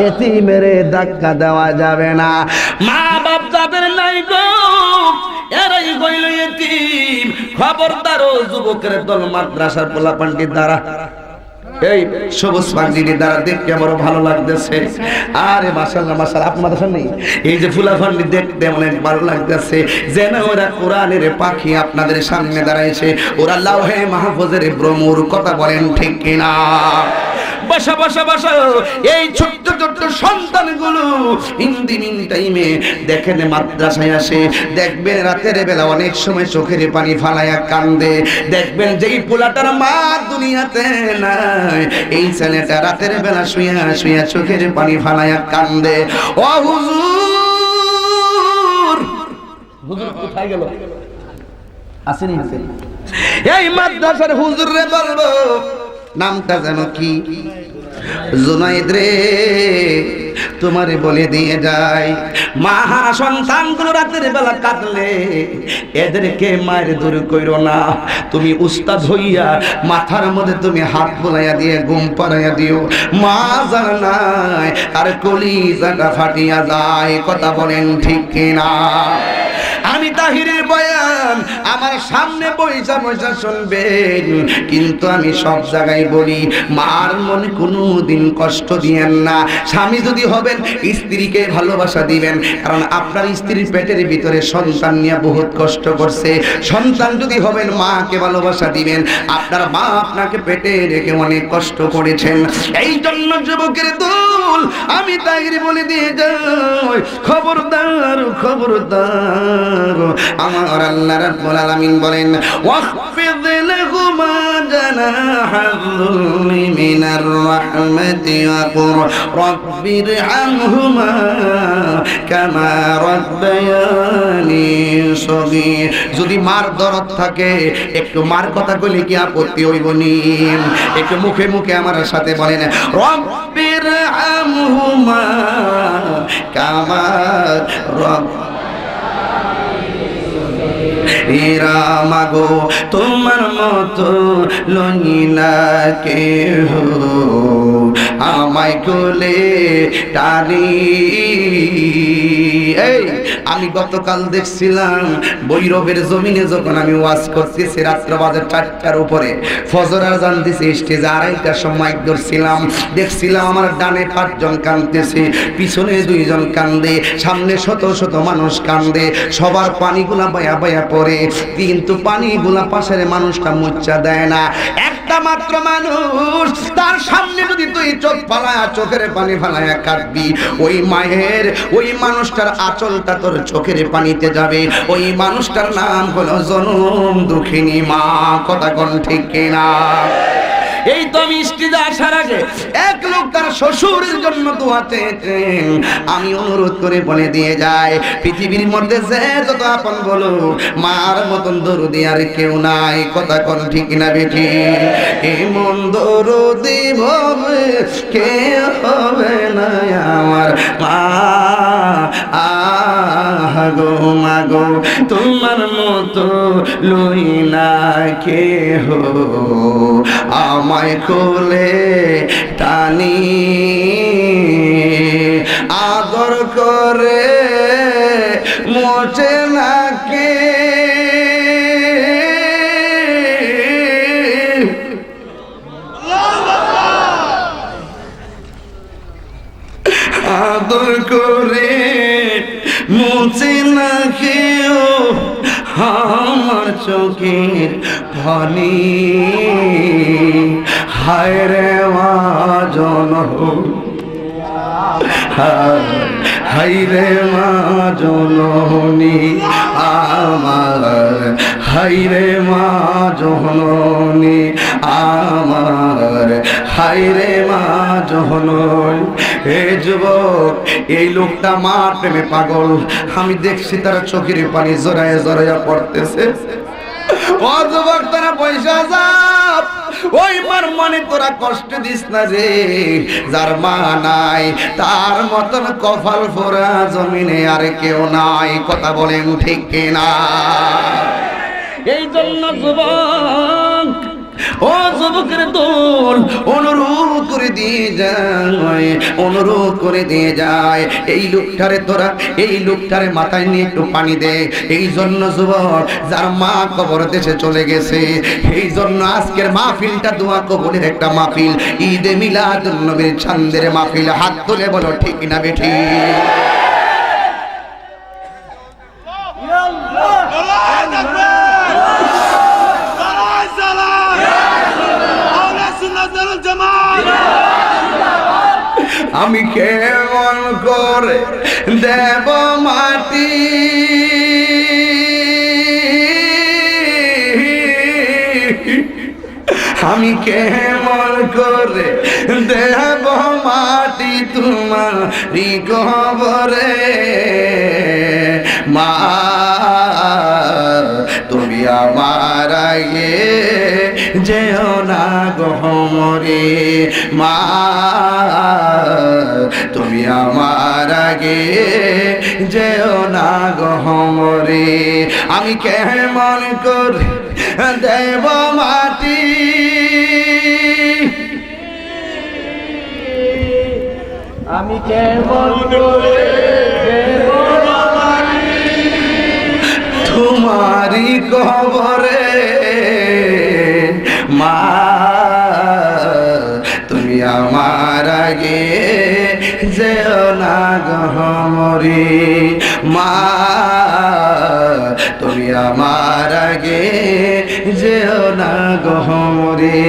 এতিমেরে ধাক্কা দেওয়া যাবে না। মা বাপ যাদের নাই গো, এরাই হইল এতিম। খবরদার ও যুবকের দল, মাদ্রাসার পোলাপানটির দ্বারা এই সবুজ পাঞ্জির দ্বারা দেখতে বড় ভালো লাগতেছে। আরে মাশাআল্লাহ মাশাআল্লাহ, আপনাদের সামনে এই যে ফুলাফান্ডি দেখতে অনেক ভালো লাগতেছে, যেন ওরা কোরআনের পাখি আপনাদের সামনে দাঁড়াইছে। ওরা লাউহে মাহফুজের ভ্রমর কথা বলেন ঠিক কিনা? বসা বসা বসা, এই ছোট্ট ছোট্ট সন্তানগুলো ইন্দিমিন টাইমে দেখেন মাদ্রাসায় আসে, দেখবেন রাতের বেলা অনেক সময় চোখের পানি ফালাইয়া কান্দে। দেখবেন যেই পোলাটার মা দুনিয়াতে নাই, এই ছেলেটা রাতের বেলা শুইয়া শুইয়া চোখের পানি ফালাইয়া কান্দে। ও হুজুর, হুজুর কোথায় গেল? আসেনি আসেনি। এই মাদ্রাসার হুজুর রে বলবো, নামটা জানো কি? জুনাইদ রে, তোমারে বলে দিয়ে যায়, মা সন্তানগুলো রাতের বেলা কাঁদলে এদেরকে মায়ের দূর কইরো না। তুমি উস্তাদ হইয়া মাথার মধ্যে তুমি হাত বোলাইয়া দিয়ে ঘুম পাড়াইয়া দিও। মা জান নাই আর কলিজাটা ফাটিয়া যায়। কথা বলেন ঠিক কিনা? আমি তাহিরের বয়ান আমার সামনে বইসা বইসা শুনবেন, কিন্তু আমি সব জায়গায় বলি, মার মনে কোনো দিন কষ্ট দিয়েন না। স্বামী যদি হবেন, স্ত্রীকে ভালোবাসা দিবেন, কারণ আপনার স্ত্রীর পেটের ভিতরে সন্তান নিয়ে বহুত কষ্ট করছে। সন্তান যদি হবেন, মাকে ভালোবাসা দিবেন, আপনার মা আপনাকে পেটে রেখে অনেক কষ্ট করেছেন। এই জন্য যুবকের দল, আমি তাহির বলে দিয়ে যাই, খবরদার খবরদার। আমার আল্লাহ রাব্বুল আলামিন বলেন, ওয়াখফিদ লাহুমা জানাহাল-যুল্লি মিনার রাহমাতি ওয়া কুর রাব্বিরহামহুমা কামা রাব্বায়ানি সগীর। যদি মার দরদ থাকে, একটু মার কথা কইলে কি আপত্তি হইব নি? একটু মুখে মুখে আমার সাথে বলেন, রাব্বিরহামহুমা কামা এরা মাগো তোমার মতো লইনা কেহ আমায় কোলে টানি। এই আমি গতকাল দেখছিলাম বৈরবের জমিনে যখন আমি ওয়াজ করতেছি রাত্র বাজে 4টার উপরে ফজর আজান দিছে স্টেজে 2:30টার সময় ধরছিলাম দেখছিলাম আমার ডানে 5 জন কাঁদতেছে পিছনে 2 জন কান্দে সামনে শত শত মানুষ কান্দে সবার পানিগুলা বায়া বায়া পড়ে কিন্তু পানিগুলা পাশের মানুষটা মুচ্ছা দেয় না। একটা মাত্র মানুষ তার সামনে যদি তুই চোখ ফালায়া চোখের পানি ফালায়া কাঁদবি ওই মায়ের ওই মানুষটার আঁচলটা তোর চোখের পানিতে যাবে। ওই মানুষটার নাম হলো জনম দুঃখিনী মা। কথা কোন ঠিক কিনা? এই তো আমি স্টেজে আসার আগে এক লোক তার শ্বশুরের জন্য দোয়া চেয়েছেন। আমি অনুরোধ করে বলে দিয়ে যাই পৃথিবীর মধ্যে যে যত আপন বলো মার মতন দরদি আর কেউ নাই। কথা কোন ঠিক না বেঠি? এমন দরদি হবে কে হবে না আমার মা। আগো মাগো তোমার মতো লই না কেহ আমায় কোলে টানি আদর করে মোচে নাকে আদর করে মোচে নাকে আমার চোখের পানি। হায় রে মা জনম হায় রে মা জননী আমার হায় রে মা জননী আমার হায় রে মা জননী। হে যুবক এই লোকটা মার প্রেমে পাগল। আমি দেখছি তার চোখের পানি জড়ায় জড়াইয়া পড়তেছে। ও যুবক তোরা পয়সা যাপ ওই মার মনে তোরা কষ্ট দিস না রে। যার মা নাই তার মতন কপাল পোড়া জমিনে আর কেউ নাই। কথা বলেন ঠিক কিনা? এই জন্য যুবক ও যুবকের দল অনুরোধ করে দিয়ে যায় অনুরোধ করে দিয়ে যায় এই লোকটারে তোরা এই লোকটারে মাথায় নিয়ে একটু পানি দে। এই জন্য যুবক যার মা কবর দেশে চলে গেছে এই জন্য আজকের মাহফিলটা দোয়া কবুলের একটা মাহফিল। ঈদে মিলাদুন নবীর চাঁদের মাহফিল। হাত তুলে বলো ঠিক না বেঠি? আমি কেমন করে দেব মাটি আমি কেমন করে দেব মাটি তোমারি কবরে মা। তুমি আমার আগে যেও না গহমরে মা। তুমি আমার আগে যেও না গহমরে। আমি কেমন করে দেব মাটি আমি কেমন করে দেব মাটি তোমারি কবরে মা। তুমি আমার আগে যেও না গহমরে মা। তুমি আমার আগে যেও না গহমরে।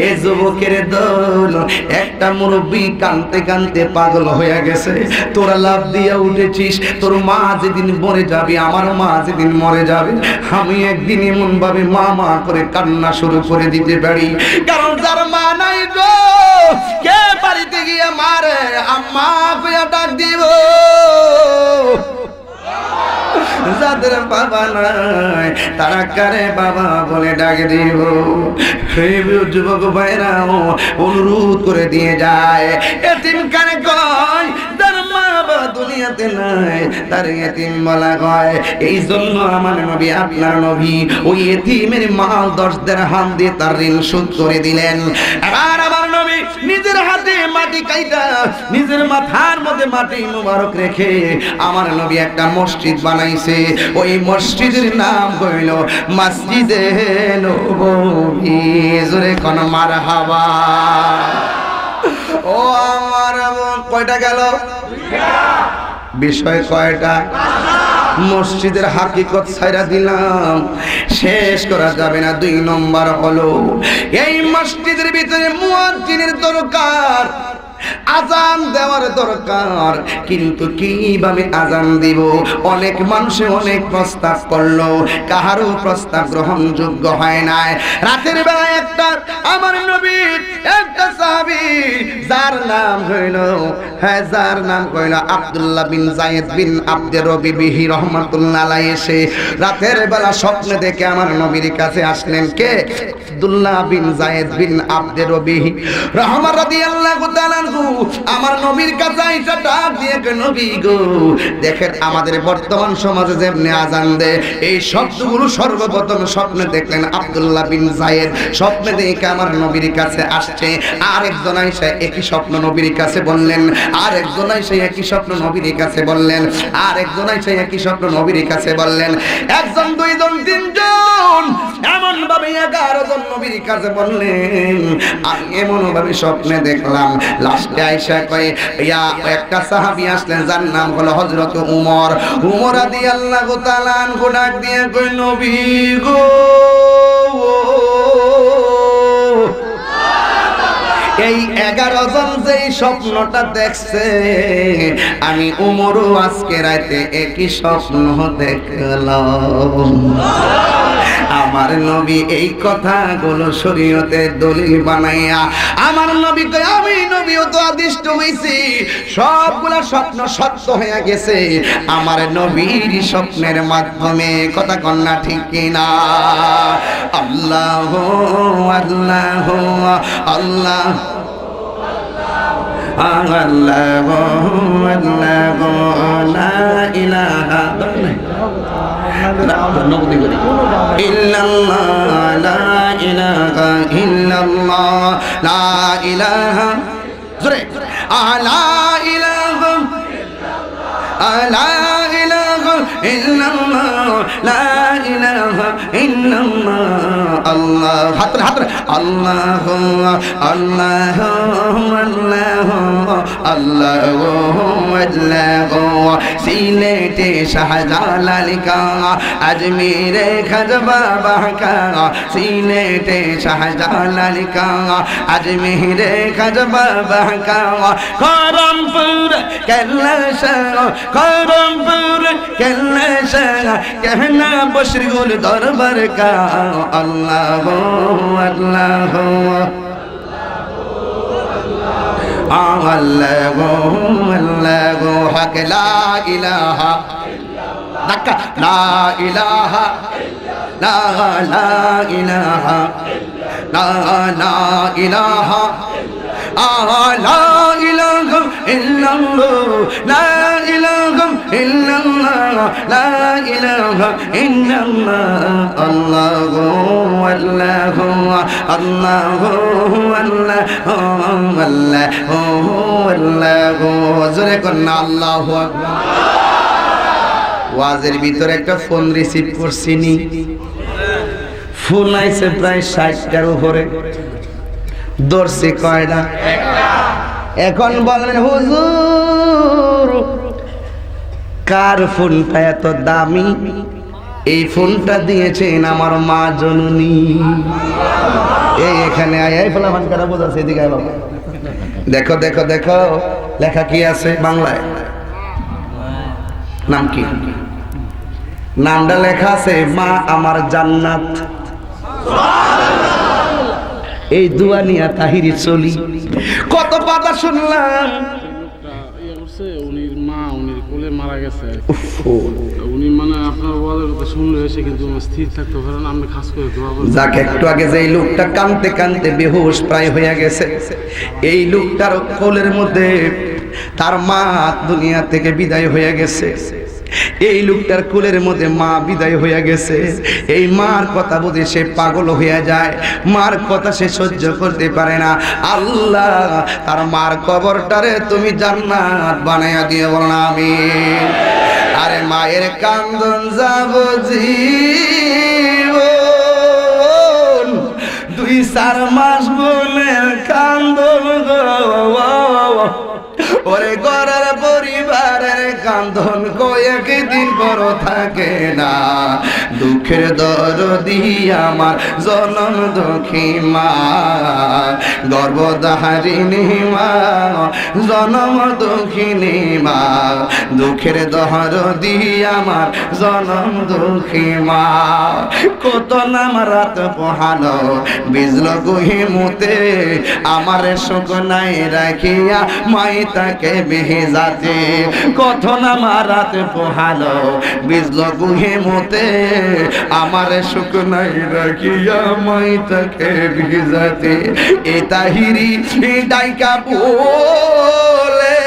এ যুবকের দল একটা মুরব্বী কানতে কানতে পাগল হয়ে গেছে। তোরা লাভ দিয়া উঠেছিস তোর মা যেদিন মরে যাবে আমার মা যেদিন মরে যাবে আমি একদিন এমন ভাবে মা মা করে কান্না শুরু করে দিতে পারি। কারণ যার মা নাই গো কে বাড়িতে গিয়ে মারে আম্মা কইয়া ডাক দিব। যাদের বাবা নাই তারা কারে বাবা বলে ডাক দিব। যুবক ভাইরাও অনুরোধ করে দিয়ে যায় এতিম কানে কয় যার মা বাবা দুনিয়াতে নাই তার এতিম বলা হয়। এই জন্য আমার নবী আপনার নবী ওই এতিমের মাল 10 দিরহাম দিয়ে তার ঋণ শোধ করে দিলেন। এবার আমার নবী নিজের হাতে মাটি কাইটা নিজের মাথার মধ্যে মাটি মুবারক রেখে আমার নবী একটা মসজিদ বানাইছে। ওই মসজিদের নাম হইল মসজিদে নববী। জোরে কোন মারহাবা। ও আমার কয়টা গেল? বিষয় কয়টা? মসজিদের হাকিকত ছাইরা দিলাম, শেষ করা যাবে না। 2 নম্বর হলো এই মসজিদের ভিতরে মুয়াজ্জিনের দরকার, আজান দেওয়ার দরকার। কিন্তু কিভাবে আজান দিব? অনেক মানুষে অনেক প্রস্তাব করলো, কাহারও প্রস্তাব গ্রহণযোগ্য হয় নাই। রাতের বেলা একটা আমার নবী একটা সাহাবী যার নাম হইল যার নাম কইল আব্দুল্লাহ বিন যায়েদ বিন আব্দে রবিহি রহমাতুল্লাহ আলাইহি এসে রাতের বেলা স্বপ্নে দেখে আমার নবীর কাছে আসলেন। কে? আব্দুল্লাহ বিন যায়েদ বিন আব্দে রবিহি রহমান রাদিয়াল্লাহু তাআলা আমার নবীর কাছে আইসা ডাক দিয়ে কে নবী গো, দেখেন আমাদের বর্তমান সমাজে যেমনি আজান দেয় এই শব্দগুলো সর্বপ্রথম স্বপ্নে দেখলেন আব্দুল্লাহ বিন যায়েদ। স্বপ্নে দেখে আমার নবীর কাছে আসছে। আরেকজন আইসা একই স্বপ্ন নবীর কাছে বললেন, আরেকজন আইসা একই স্বপ্ন নবীর কাছে বললেন, আরেকজন আইসা একই স্বপ্ন নবীর কাছে বললেন। একজন, দুইজন, তিনজন, এমন ভাবে 11 জন নবীর কাছে বললেন। আমি এমন ভাবে স্বপ্নে দেখলাম। লাস্টে আয়েশা কয় ইয়া একটা সাহাবী আসলেন যার নাম হলো হযরত উমর। উমর রাদিয়াল্লাহু তাআলা আনহু ডাক দিয়ে কই নবী গো, এই 11 জন যেই স্বপ্নটা দেখছে আমি উমরও আজকে রাতে একই স্বপ্ন দেখলাম। আমার নবী এই কথাগুলো শরীয়তের দলিল বানাইয়া আমার নবী কয় আমি নবীও তো আদিষ্ট হইছি, সবগুলা স্বপ্ন সত্য হয়ে গেছে আমার নবীর স্বপ্নের মাধ্যমে। কথা কন্যা ঠিক কিনা? আল্লাহ আল্লাহ আল্লাহ আল্লাহ আল্লাহ লা ইলাহা ইল্লাল্লাহ লা ইলাহা ইল্লাল্লাহ লা ইলাহা জোরে লা ইলাহা লা ইলাহা ইল্লাল্লাহ লা ইলাহা ইল্লাল্লাহ আল্লাহ হাত হাত আল্লাহ আল্লাহ আল্লাহ আল্লাহ আল্লাহ সিলেটে শাহজালাল কা আজমিরে খাজবা বাহকা সিলেটে শাহজালাল কা আজমিরে খাজবা বাহকা করমপুর कैलाशा करमपुर कैलाशा कहना बशरगुल दरबार का अल्लाह अल्लाह अल्लाह अल्लाह हक ला इलाहा धक्का ला इलाहा ला ला इलाहा ला ला इलाहा لا إله إلا الله لا إله إلا الله لا إله إلا الله الله الله الله الله الله জোরে করুন আল্লাহু আকবার। ওয়াজের ভিতরে একটা ফোন রিসিভ করছিনি, ফোন আইছে প্রায় 60টার উপরে, দর্শে কয়টা? এখন বলেন হুজুর কার ফোনটা এত দামি? এই ফোনটা দিয়েছেন আমার মা জননী। এই এখানে আয় ফোলা ফানকাটা বোঝাচ্ছে, এদিকে আয় বাবা। দেখো দেখো দেখো লেখা কি আছে বাংলায়, নাম কি? নামটা লেখা আছে মা আমার জান্নাত। এই দোয়া নিয়া তাহিরি চলি। কত কথা শুনলাম, মারা গেছে উনি, মানে আপনার বলার কথা শুনলে এসে কিন্তু স্থির থাকতে পারেন। আমরা খাস করে দোয়া করি। যাকে একটু আগে যে লোকটা কাঁদতে কাঁদতে বেহুশ প্রায় হয়ে গেছে, এই লোকটার কোলের মধ্যে তার মা দুনিয়া থেকে বিদায় হয়ে গেছে। এই লোকটার কোলের মধ্যে মা বিদায় হয়ে গেছে। এই মার কথা বুঝে সে পাগল হয়ে যায়, মার কথা সে সহ্য করতে পারে না। আল্লাহ তার মার কবরটারে তুমি জান্নাত বানাইয়া দিয়ে বলো না আমিন। আরে মায়ের কান্দন যাবজীবন 2-4 মাস বলে কান্দন ওরে ঘরের পরিবারের কান্দন কয়েকদিন বড় থাকে না। দুঃখের দরদি আমার জনম দুঃখী মা, গর্ভধারিণী মা, জনম দুঃখিনী মা, দুঃখের দরদি আমার জনম দুঃখী মা। কত নাম রাত পোহালো বিজল গুহিমুতে, আমার সুখ নাই রাখিয়া মাই তাকে বেহেজাতে। কত নাম রাত পোহালো বিজল গুহিমুতে, আমার সুখ নাই রাখিয়া মাই তাকে বেহেজাতে। এ তাহিরি ডাইকা বলে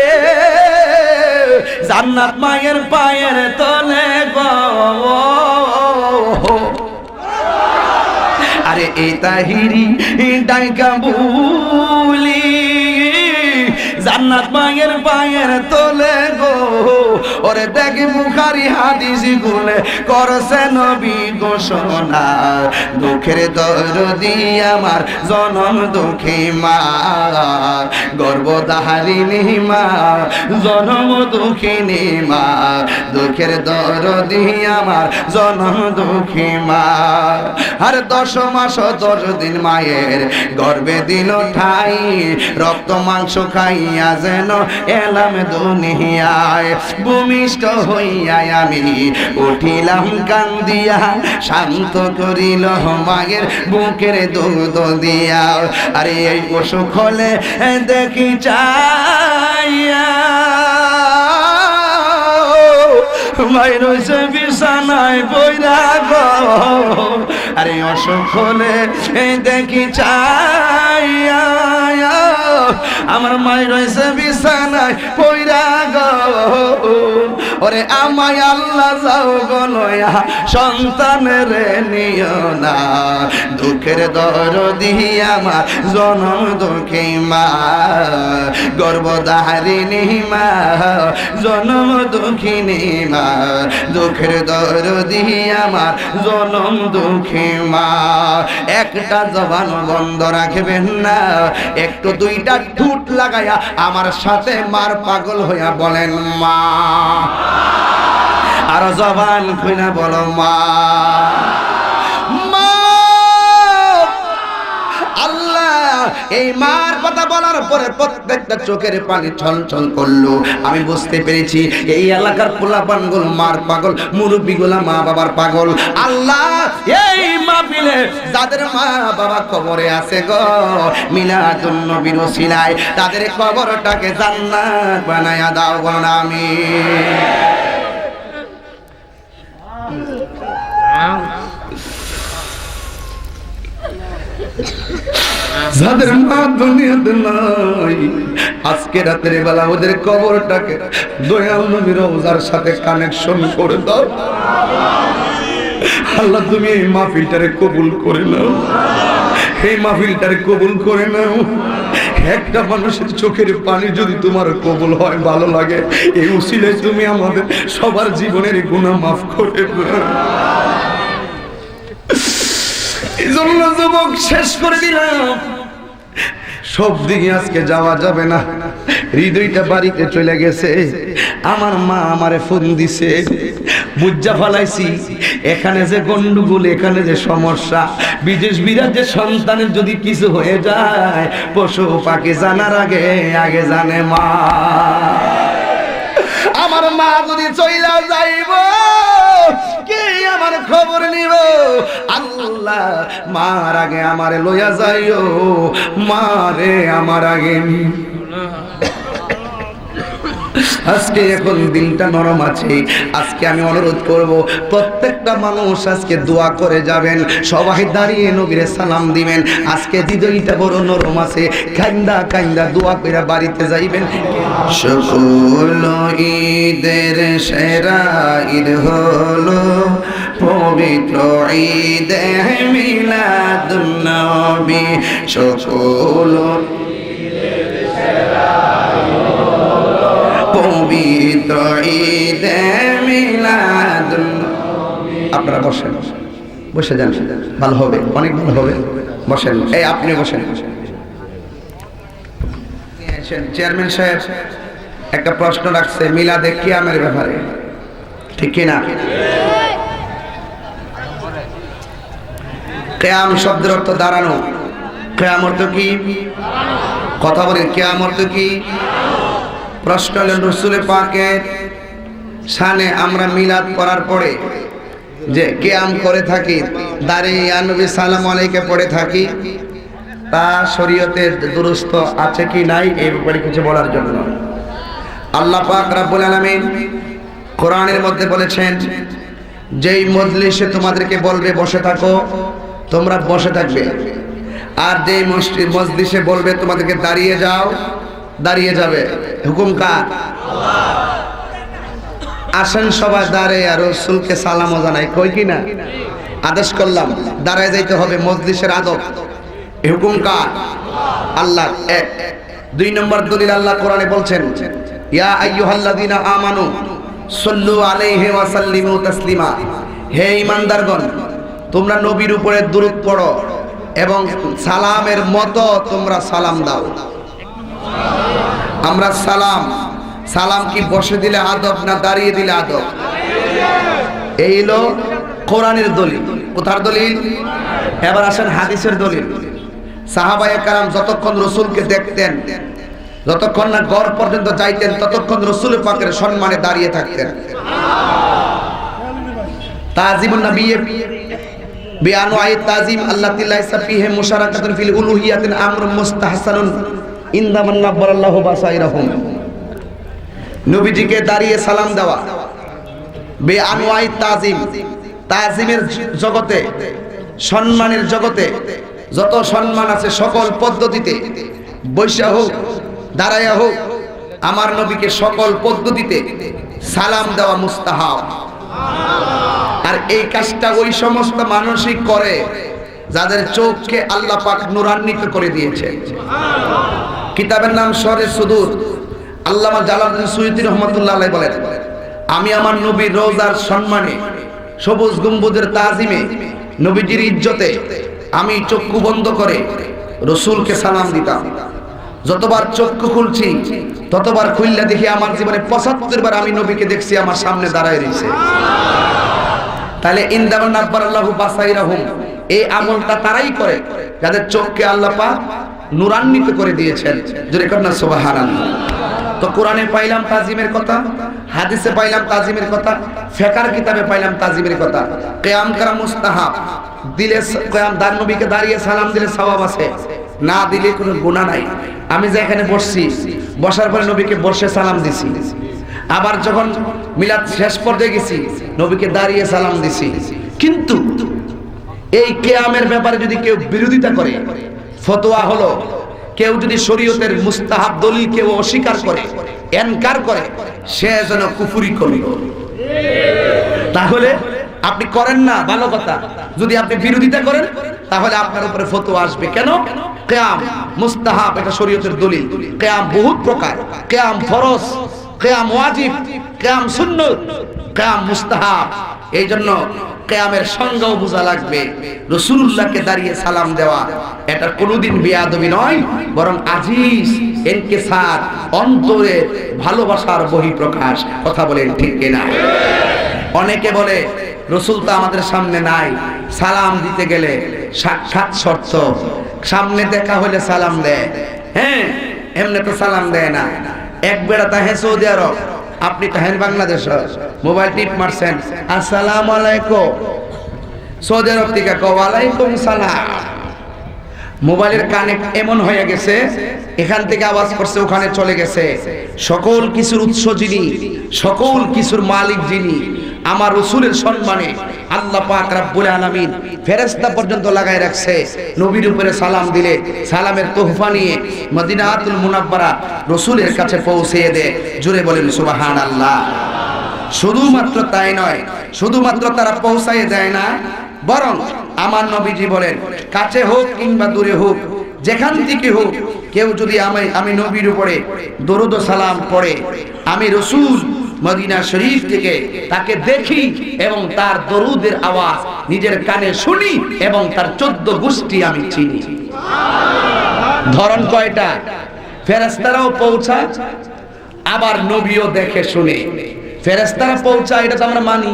এ জান্নাত মায়ের পায়ের তলে গো। আরে এই তাহিরি ডাইকা বলি জান্নাত মায়ের পায়ের তলে গো। ওরে দেখি বুখারী হাদিস গুলে করছে নবী ঘোষণা, দুঃখের দরদি আমার জনম দুঃখী মা, গর্ভধারিণী মা, জনম দুঃখিনী মা, দুঃখের দরদি আমার জনম দুঃখী মা। আর 10 মাস 10 দিন মায়ের গর্ভে দিল ঠাই, রক্ত মাংস খাইয়া যেন এলাম দুনিয়ায়। ভূমিষ্ঠ হইয়া আমি উঠিলাম কান্দিয়া, শান্ত করিল মায়ের বুকের দুধ দিয়া। আরে এই অসুখ হলে দেখি চাইয়া মায়ের রয়েছে বিছানায় বইরা গো। আরে অসুখ হলে দেখি চাইয়া আমার মায়ের রয়েছে বিছানায় বইরা গো। ওরে আমায় আল্লাহ যাও গলয়া সন্তানের নিও না, দুঃখের দরদি আমার জনম দুঃখী মা, গর্ভধারিণী মা, জনম দুঃখিনী মা, দুঃখের দরদি আমার জনম দুঃখী মা। একটা জবান বন্ধ রাখবেন না, একটু 2টা ঠোঁট লাগায়া আমার সাথে মার পাগল হইয়া বলেন মা। আর জবান খুইনা বলো মা। এই মার কথা বলার পরে প্রত্যেকটা চোখের পানি ছলছল করলো। আমি বুঝতে পেরেছি এই এলাকার পোলাপানগুলো মার পাগল, মুরব্বীগুলা মা বাবার পাগল। আল্লাহ এই মাহফিলে যাদের মা বাবা কবরে আছে গো, মিলাদুন নবীর ওসিলায় তাদের কবরটাকে জান্নাত বানায়া দাও বলেন আমিন। যাদের মা দুনিয়াতে নাই, আজকে রাতের বেলা ওদের কবরটাকে দয়াল নবীর রওজার সাথে কানেকশন করে দাও। আল্লাহ তুমি এই মাহফিলটারে কবুল করে নাও, এই মাহফিলটারে কবুল করে নাও। একটা মানুষের চোখের পানি যদি তোমার কবুল হয়, ভালো লাগে, এই উসিলায় তুমি আমাদের সবার জীবনের গুনাহ মাফ করে দাও। এই জন্য যুবক শেষ করে দিলাম, সব দিকে আজকে যাওয়া যাবে না। হৃদয়টা বাড়িতে চলে গেছে। আমার মা আমারে ফোন দিছে, বুঝা ফেলাইছি এখানে যে গন্ডগোল, এখানে যে সমস্যা, বিদেশ বিরাজে সন্তানের যদি কিছু হয়ে যায়, পশু পাখি জানার আগে আগে জানে মা। আমার মা যদি চইলা যাইব, কে আমার খবর নিব? আল্লাহ মার আগে আমারে লইয়া যাইও, মারে আমার আগে আজকে এখন দিনটা নরম আছে। আজকে আমি অনুরোধ করব প্রত্যেকটা মানুষ আজকে দোয়া করে যাবেন, সবাই দাঁড়িয়ে নবীরে সালাম দিবেন। আজকে হৃদয়টা বড় নরম আছে, কান্দা কান্দা দোয়া করে বাড়িতে যাইবেন। সকল ঈদের সেরা ঈদ হলো পবিত্র ঈদে মিলাদুন নবী। সকল পবিত্র ঈদে মিলাদুন। আপনারা বসেন, বসে যান, ভালো হবে, অনেক ভালো হবে। বসেন, এই আপনি বসেন। চেয়ারম্যান সাহেব একটা প্রশ্ন রাখছে মিলাদে কিয়ামের ব্যাপারে, ঠিক কিনা? কিয়াম শব্দের অর্থ দাঁড়ানো। কিয়াম অর্থ কি? কথা বলেন, কিয়াম অর্থ কি? প্রশ্ন হলেন রাসূল পাকের শানে আমরা মিলাদ করার পরে যে কিয়াম করে থাকি, দাঁড়িয়ে ইয়া নবী সালাম আলাইকে পড়ে থাকি, তা শরীয়তে দুরুস্ত আছে কি নাই এই ব্যাপারে কিছু বলার জন্য আল্লাহ পাক রব্বুল আলামিন কোরআনের মধ্যে বলেছেন, যেই মজলিসে তোমাদেরকে বলবে বসে থাকো তোমরা বসে থাকবে, আর যেই মজলিসে বলবে তোমাদেরকে দাঁড়িয়ে যাও দাঁড়িয়ে যাবে। হুকুম কার? আসেন সবাই দাঁড়িয়ে আর রাসূলকে সালামও জানাই, কই কি না? আদেশ করলাম দাঁড়ায় যাইতে হবে, মজলিসের আদব। হুকুম কার? আল্লাহ। এক। দুই নম্বর দলিল আল্লাহ কোরআনে বলছেন, ইয়া আইয়ুহাল্লাযীনা আমানু সাল্লু আলাইহি ওয়া সাল্লিমু তাসলিমা। হে ঈমানদারগণ, তোমরা নবীর উপরে দুরূদ পড়ো এবং সালামের মতো তোমরা সালাম দাও। আমরা সালাম কি বসে দিলে আদব না দাঁড়িয়ে দিলে আদব? এই হলো কোরআনের দলিল। কোথার দলিল? এবার আসেন হাদিসের দলিল। সাহাবায়ে কেরাম যতক্ষণ রাসূলকে দেখতেন, যতক্ষণ না ঘর পর্যন্ত যাইতেন, ততক্ষণ রাসূল পাকের সম্মানে দাঁড়িয়ে থাকতেন। তাজিমুন নবী বিআনওয়াই তাজিম আল্লাতী লাইসা ফিহি মুশারাকাতুন ফিল উলুহিয়াতিন আমরুন মুস্তাহসানুন ইনদা মান নাব্বারাল্লাহু বাসাইরাহুম। নবীজিকে দাঁড়িয়ে সালাম দেওয়া বিআনওয়াই তাজিম, তাজিমের জগতে, সম্মানের জগতে যত সম্মান আছে সকল পদ্ধতিতে, বৈশা হোক দাঁড়াইয়া হোক, আমার নবীকে সকল পদ্ধতিতে সালাম দেওয়া মুস্তাহাব। আর এই কাজটা ওই সমস্ত মানুষই করে যাদের চোখকে আল্লাহ পাক নূরান্বিত করে দিয়েছে। কিতাবের নাম শরহে সুদূর, আল্লামা জালালউদ্দিন সুয়ুতী রহমাতুল্লাহ আলাইহি বলেন, আমি আমার নবীর রওজার সম্মানে, সবুজ গম্বুজের তাজিমে, নবীজির ইজ্জতে আমি চক্ষু বন্ধ করে রাসূলকে সালাম দিতাম। যতবার চক্ষু খুলছি ততবার খুললে দেখি আমার জীবনে ৭৫ বার আমি নবীকে দেখছি আমার সামনে দাঁড়ায় রয়েছে। তাহলে ইনদামান নাব্বারাল্লাহু বাসাইরাহুম, এই আমলটা তারাই করে যাদের চোখকে আল্লাহ পাক নূরান্বিত করে দিয়েছেন। জোরে কর না সুবহানাল্লাহ। তো কোরআনে পাইলাম তাজিমের কথা, হাদিসে পাইলাম তাজিমের কথা, ফিকহের কিতাবে পাইলাম তাজিমের কথা। কিয়াম করা মুস্তাহাব, দিলে কিয়াম দান নবীকে দাঁড়িয়ে সালাম দিলে সওয়াব আছে, না দিলে কোনো গুনাহ নাই। আমি যে এখানে বসছি, বসার পরে নবীকে বসে সালাম দিছি, আবার যখন মিলাদ শেষ পর্যায়ে গেছি নবীকে দাঁড়িয়ে সালাম দিছি। কিন্তু এই কিয়ামের ব্যাপারে যদি কেউ বিরোধিতা করে, ফতোয়া হলো কেউ যদি শরীয়তের মুস্তাহাব দলিল কেউ অস্বীকার করে, ইনকার করে, সে যেন কুফরি করলো। তাহলে আপনি করেন না, ভালো কথা। যদি আপনি বিরোধিতা করেন তাহলে আপনার উপরে ফতোয়া আসবে। কেন? কিয়াম মুস্তাহাব, এটা শরীয়তের দলিল। কিয়াম বহুত প্রকার, কিয়াম ফরজ, কিয়াম ওয়াজিব, কিয়াম সুন্নাত, কিয়াম মুস্তাহাব। এই জন্য কিয়ামের সংজ্ঞাও বোঝা লাগবে। রাসূলুল্লাহকে দাঁড়িয়ে সালাম দেওয়া এটা কোনোদিন বেয়াদবি নয়, বরং আজিজ, ইনকিসার, অন্তরে ভালোবাসার বহিঃপ্রকাশ। কথা বলেন ঠিক কিনা? অনেকে বলে রাসূল তো আমাদের সামনে নাই, সালাম দিতে গেলে সাক্ষাৎ শর্ত, সামনে দেখা হলে সালাম দেয়। হ্যাঁ, এমনি তো সালাম দেয় না। এক বেড়া তাহে সৌদি আরব, আপনি তাহেন বাংলাদেশ, মোবাইল টিপ মারছেন, আসসালামু আলাইকুম, সৌদি আরব থেকে ওয়ালাইকুম সালাম। মোবাইলের কানেক্ট এমন হয়ে গেছে, এখান থেকে আওয়াজ করছে ওখানে চলে গেছে। সকল কিছুর উৎস যিনি, সকল কিছুর মালিক যিনি, আমার রাসূলের সম্মানে আল্লাহ পাক রব্বুল আলামিন ফেরেশতা পর্যন্ত লাগায় রাখছে। নবীর উপরে সালাম দিলে সালামের তোহফা নিয়ে মদিনাতুল মুনাব্বারা রাসূলের কাছে পৌঁছে দেয়। জোরে বলেন সুবহানাল্লাহ। শুধুমাত্র তাই নয়, শুধুমাত্র তারা পৌঁছায় দেয় না, বরং আমার নবীজি বলেন কাছে হোক কিংবা দূরে হোক, যেখান থেকে হোক, কেউ যদি আমি নবীর উপরে দরুদ ও সালাম পড়ে, আমি রাসূল মদিনা শরীফ থেকে তাকে দেখি এবং তার দরুদের আওয়াজ নিজের কানে শুনি এবং তার 14 গোষ্ঠী আমি চিনি। ধরন কয়টা? ফেরেশতারাও পৌঁছায়, আবার নবীও দেখে শুনে। ফেরেশতারা পৌঁছায়, এটা তো আমরা মানি,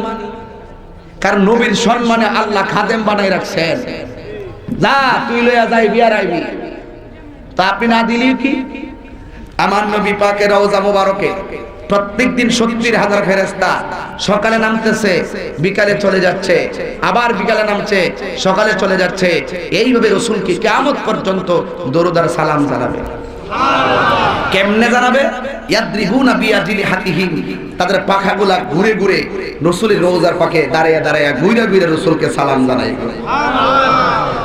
কারণ নবীর সম্মানে আল্লাহ খাদেম বানাই রাখছেন। যা তুই লইয়া যাইবি আর আইবি, তা আপনি না দিলি কি? আমার নবী পাকের রওজা মোবারকে প্রত্যেকদিন 70,000 ফেরেশতা সকালে নামতেছে, বিকালে চলে যাচ্ছে, আবার বিকালে নামছে, সকালে চলে যাচ্ছে। এইভাবে রাসূলকে কিয়ামত পর্যন্ত দরুদ আর সালাম জানাবে। কেমনে জানাবে? ইয়াদরিবুনা বিয়াজিলি হাতিহিম, তাদের পাখাগুলা ঘুরে ঘুরে রাসূলের রওজার পাকে দাঁড়ায়া দাঁড়ায়া ঘুরে ঘুরে রাসূলকে সালাম জানায়।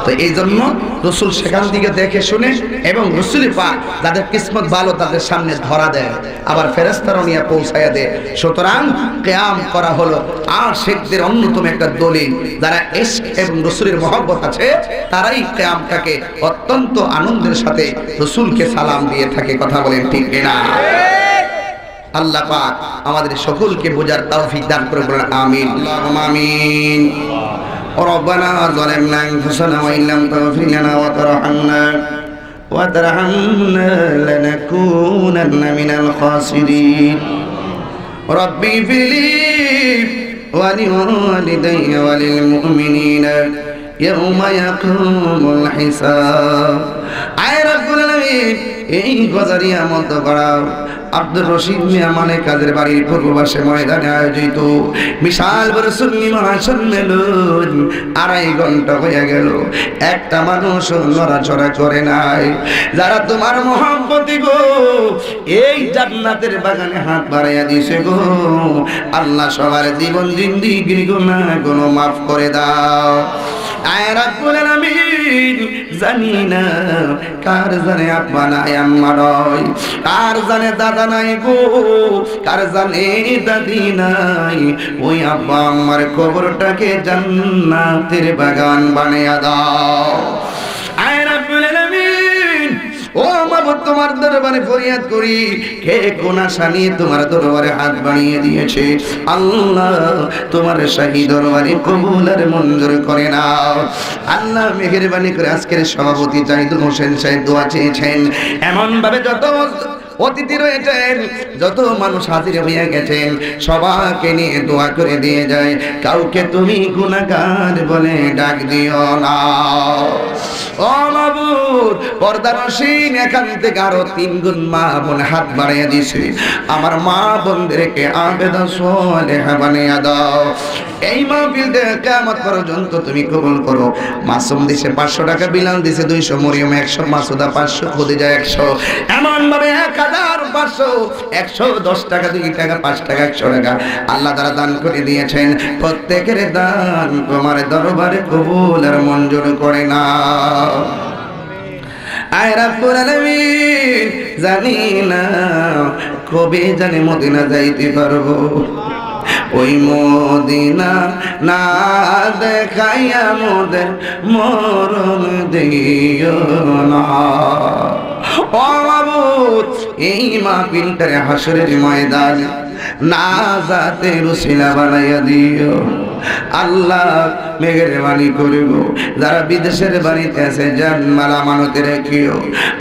তো এই জন্য রাসূল সেখান থেকে দেখে শুনে এবং রাসূলের পাক যাদের কিসমত ভালো তাদের সামনে ধরা দেয়, আবার ফেরেশতারা নিয়ে পৌঁছায়া দেয়। সুতরাং কিয়াম করা হলো আশিকদের অন্যতম একটা দলিল। যারা ইশক এবং রাসূলের মহব্বত আছে তারাই কিয়ামটাকে অত্যন্ত আনন্দের সাথে রাসূলকে সালাম দিয়ে থাকে। কথা বলেন ঠিক কিনা? আল্লাহ পাক আমাদের সকলকে বোঝার তৌফিক দান করে বলেন আমিন, আল্লাহুম্মা আমিন। ربنا ظلمنا أنفسنا وإن لم تغفر لنا وترحمنا لنكونن من الخاسرين ربي اغفر لي ولوالدي وللمؤمنين يوم يقوم الحساب আয় রব্বুল আলামিন এই গজারিয়া মত করাও আব্দুর রশিদ মিয়া মানে কাদের বাড়ির পূর্ব পাশে ময়দানে আয়োজিত বিশাল বড় সুন্নি মহাসম্মেলন 2.5 ঘন্টা হয়ে গেল, একটা মানুষ নড়াচড়া করে নাই। যারা তোমার মহব্বতি গো এই জান্নাতের বাগানে হাত বাড়াইয়া দিছে গো, আল্লাহ সবার জীবন জিন্দেগির গুনাহগুলো মাফ করে দাও। আয় রব্বুল আলামিন জানি না কার জানে আব্বা নাই আম্মা নাই, কার জানে দাদা নাই গো, কার জানে দাদি নাই, ওই আব্বা আম্মার কবরটাকে জান্নাতের বাগান বানিয়ে দাও। আয় রব্বুল আলামিন ও মাবুদ তোমার দরবারে ফরিয়াদ করি, কে কোন আশা নিয়ে তোমার দরবারে হাত বাড়িয়ে দিয়েছে আল্লাহ তোমার শাহী দরবারে কবুল আর মঞ্জুর করে নাও। আল্লাহ মেহেরবানি করে আজকের সভাপতি জাহিদুল হোসেন সাহেব দোয়া চেয়েছেন, এমন ভাবে যত অতিথি রয়েছেন, যত মানুষ হাজির হয়ে গেছেন, সবাইকে নিয়ে দোয়া করে দিয়ে যায়, কাউকে তুমি গুনাহগার বলে ডাক দিও না। ও মাবুদ পর্দানসীন এখান থেকে আরো 3 গুণ মা বোন হাত বাড়িয়ে দিছে, আমার মা বোনদেরকে আবেদা সালেহা বানিয়ে দাও। এই মাহফিল থেকে কিয়ামত পর্যন্ত তুমি কবুল করো। মাসুম দিছে 500 টাকা, বিলাল দিছে 200, মরিয়ম 100, মাসুদা 500, খুদিজা 100, এমন ভাবে 1500, 110 টাকা, 2 টাকা, 5 টাকা, 100 টাকা আল্লাহ তাআলা দান করে দিয়েছেন। প্রত্যেকের দান তোমার দরবারে কবুল আর মঞ্জুর করে নাও। আয় রব্বুল আলামিন জানি না কবে জানি মদিনা যাইতে পারবো, ওই মদিনা না দেখাইয়া মোদের মরণ দিও না। ও মাবুদ এই মাহফিলটারে হাসরের ময়দানে নাজাতের উসিলা বানাইয়া দিও আল্লাহ। মেহেরবানি করিব যারা বিদেশের বাড়িতে আছে জানমালা মানতে রেখিও।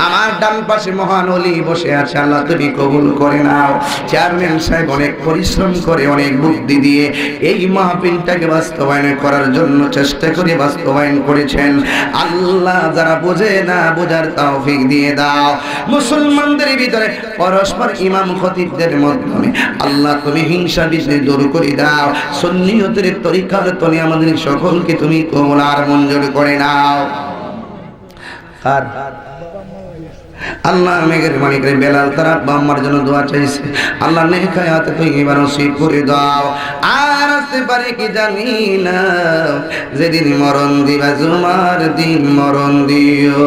আমার ডান পাশে মহান ওলি বসে আছে, আল্লাহ তুমি কবুল করে নাও। চেয়ারম্যান সাহেব অনেক পরিশ্রম করে অনেক বুদ্ধি দিয়ে এই মাহফিলটাকে বাস্তবায়ন করার জন্য চেষ্টা করে বাস্তবায়ন করেছেন। আল্লাহ যারা বোঝে না বোঝার তৌফিক দিয়ে দাও। মুসলমানদের ভিতরে পরস্পর ইমাম খতিবদের মাধ্যমে আল্লাহ তুমি হিংসা বিদ্বেষ দূর করে দাও। সুন্নিয়তের তরিকার তলে আমাদের সকলকে তুমি কবুল আর মঞ্জুর করে নাও। আর আল্লাহ মেঘের মালিক বেলাল তার আব্বা আম্মার জন্য দোয়া চাইছে, আল্লাহ নেক হায়াতে তৈয়বা নসিব করে দাও। আর আসতে পারে কি জানি না, যেদিন মরণ দিবা জুমার দিন মরণ দিও।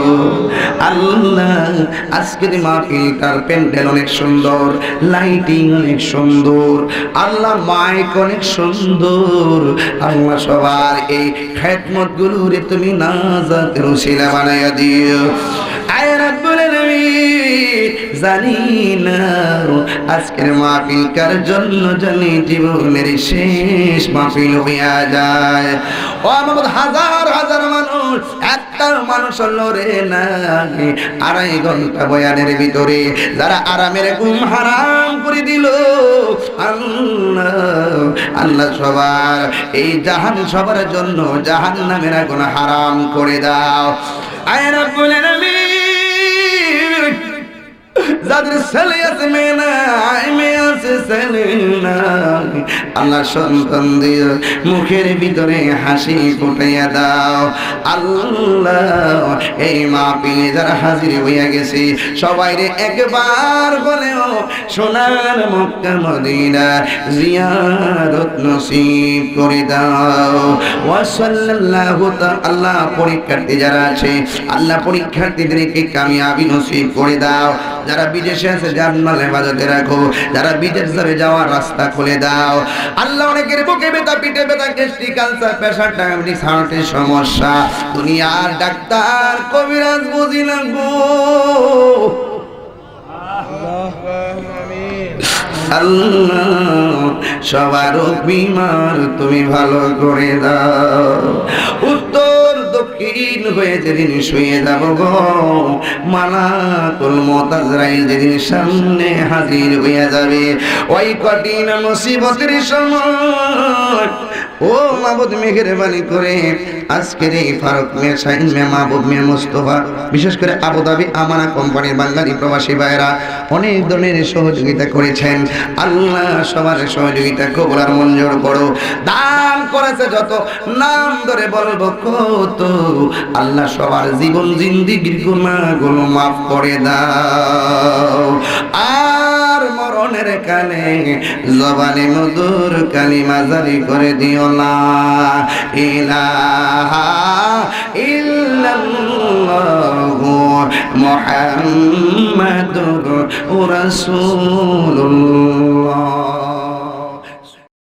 আল্লাহ আজকের মাহফিলটার প্যান্ডেল অনেক সুন্দর, লাইটিং অনেক সুন্দর, আল্লাহ মাইক অনেক সুন্দর, আল্লাহ সবার এই খেদমত গুলোরে তুমি নাজাতের উসিলা বানাইয়া দিও। আয় রাব্বুল আলামিন, জানি না আজকের মাহফিল কার জন্য জানি জীবনের শেষ মাহফিল হইয়া যায়। ও আমার হাজার হাজার মানুষ, একটা মানুষ লড়ে না 2.5 ঘন্টা বয়ানের ভিতরে যারা আরামের ঘুম হারাম করে দিল, আল্লাহ আল্লাহ সবার এই জাহান সবার জন্য জাহান্নামের আগুন হারাম করে দাও। আয় রাব্বুল আলামিন, যাদের ছেলে আছে মেয়ে নাই, মেয়ে আছে ছেলে নাই, আল্লাহ সন্তান দিয়ে মুখের ভিতরে হাসি ফুটাইয়া দাও। আল্লাহ এই মাহফিলে যারা হাজির হইয়া গেছে সবাই রে একবার হলেও সোনার মক্কা মদিনা জিয়ারত নসিব করে দাও। ওয়া সাল্লাল্লাহু তাআলা, আল্লাহ পরীক্ষার্থী যারা আছে আল্লাহ পরীক্ষার্থীদেরকে কামিয়াবি নসিব করে দাও। যারা বিদেশে আছে জান্নাত হেফাজতে রাখো, যারা বিদেশ যাবে যাওয়ার রাস্তা খুলে দাও। আল্লাহ অনেকের বুকে ব্যথা, পিঠে ব্যথা, গ্যাস্ট্রিক, ক্যান্সার, প্রেসার, ডায়াবেটিস, হার্টের সমস্যা, দুনিয়ার ডাক্তার কবিরাজ বুঝি না গো। আল্লাহ সবার বিমার তুমি ভালো করে দাও। উত্তর দক্ষিণ হয়ে যেদিন শুয়ে যাব গো, মালাকুল মউত আজরাইল যেদিন সামনে হাজির হয়ে যাবে, ওই কঠিন মুসিবতের সময় ও মাবুদ মেহেরবানি করে আজকের এই ফারুক মিয়া, শাহিন মিয়া, মাহবুব মিয়া, মুস্তফা, বিশেষ করে আবুধাবি আমানা কোম্পানির বাঙালি প্রবাসী ভাইয়েরা অনেক ধরনের সহযোগিতা করেছেন। আল্লাহ সবার সহযোগিতা কবুল আর মঞ্জুর করো। দান করেছে যত, নাম ধরে বলবো কত, আল্লাহ সবার জীবন জিন্দিগির গুনাহগুলো মাফ করে দাও। আর মরণের কালে জবানে মধুর কালিমা জারি করে দিও, লা ইলাহা ইল্লাল্লাহু মুহাম্মাদুর রাসূলুল্লাহ।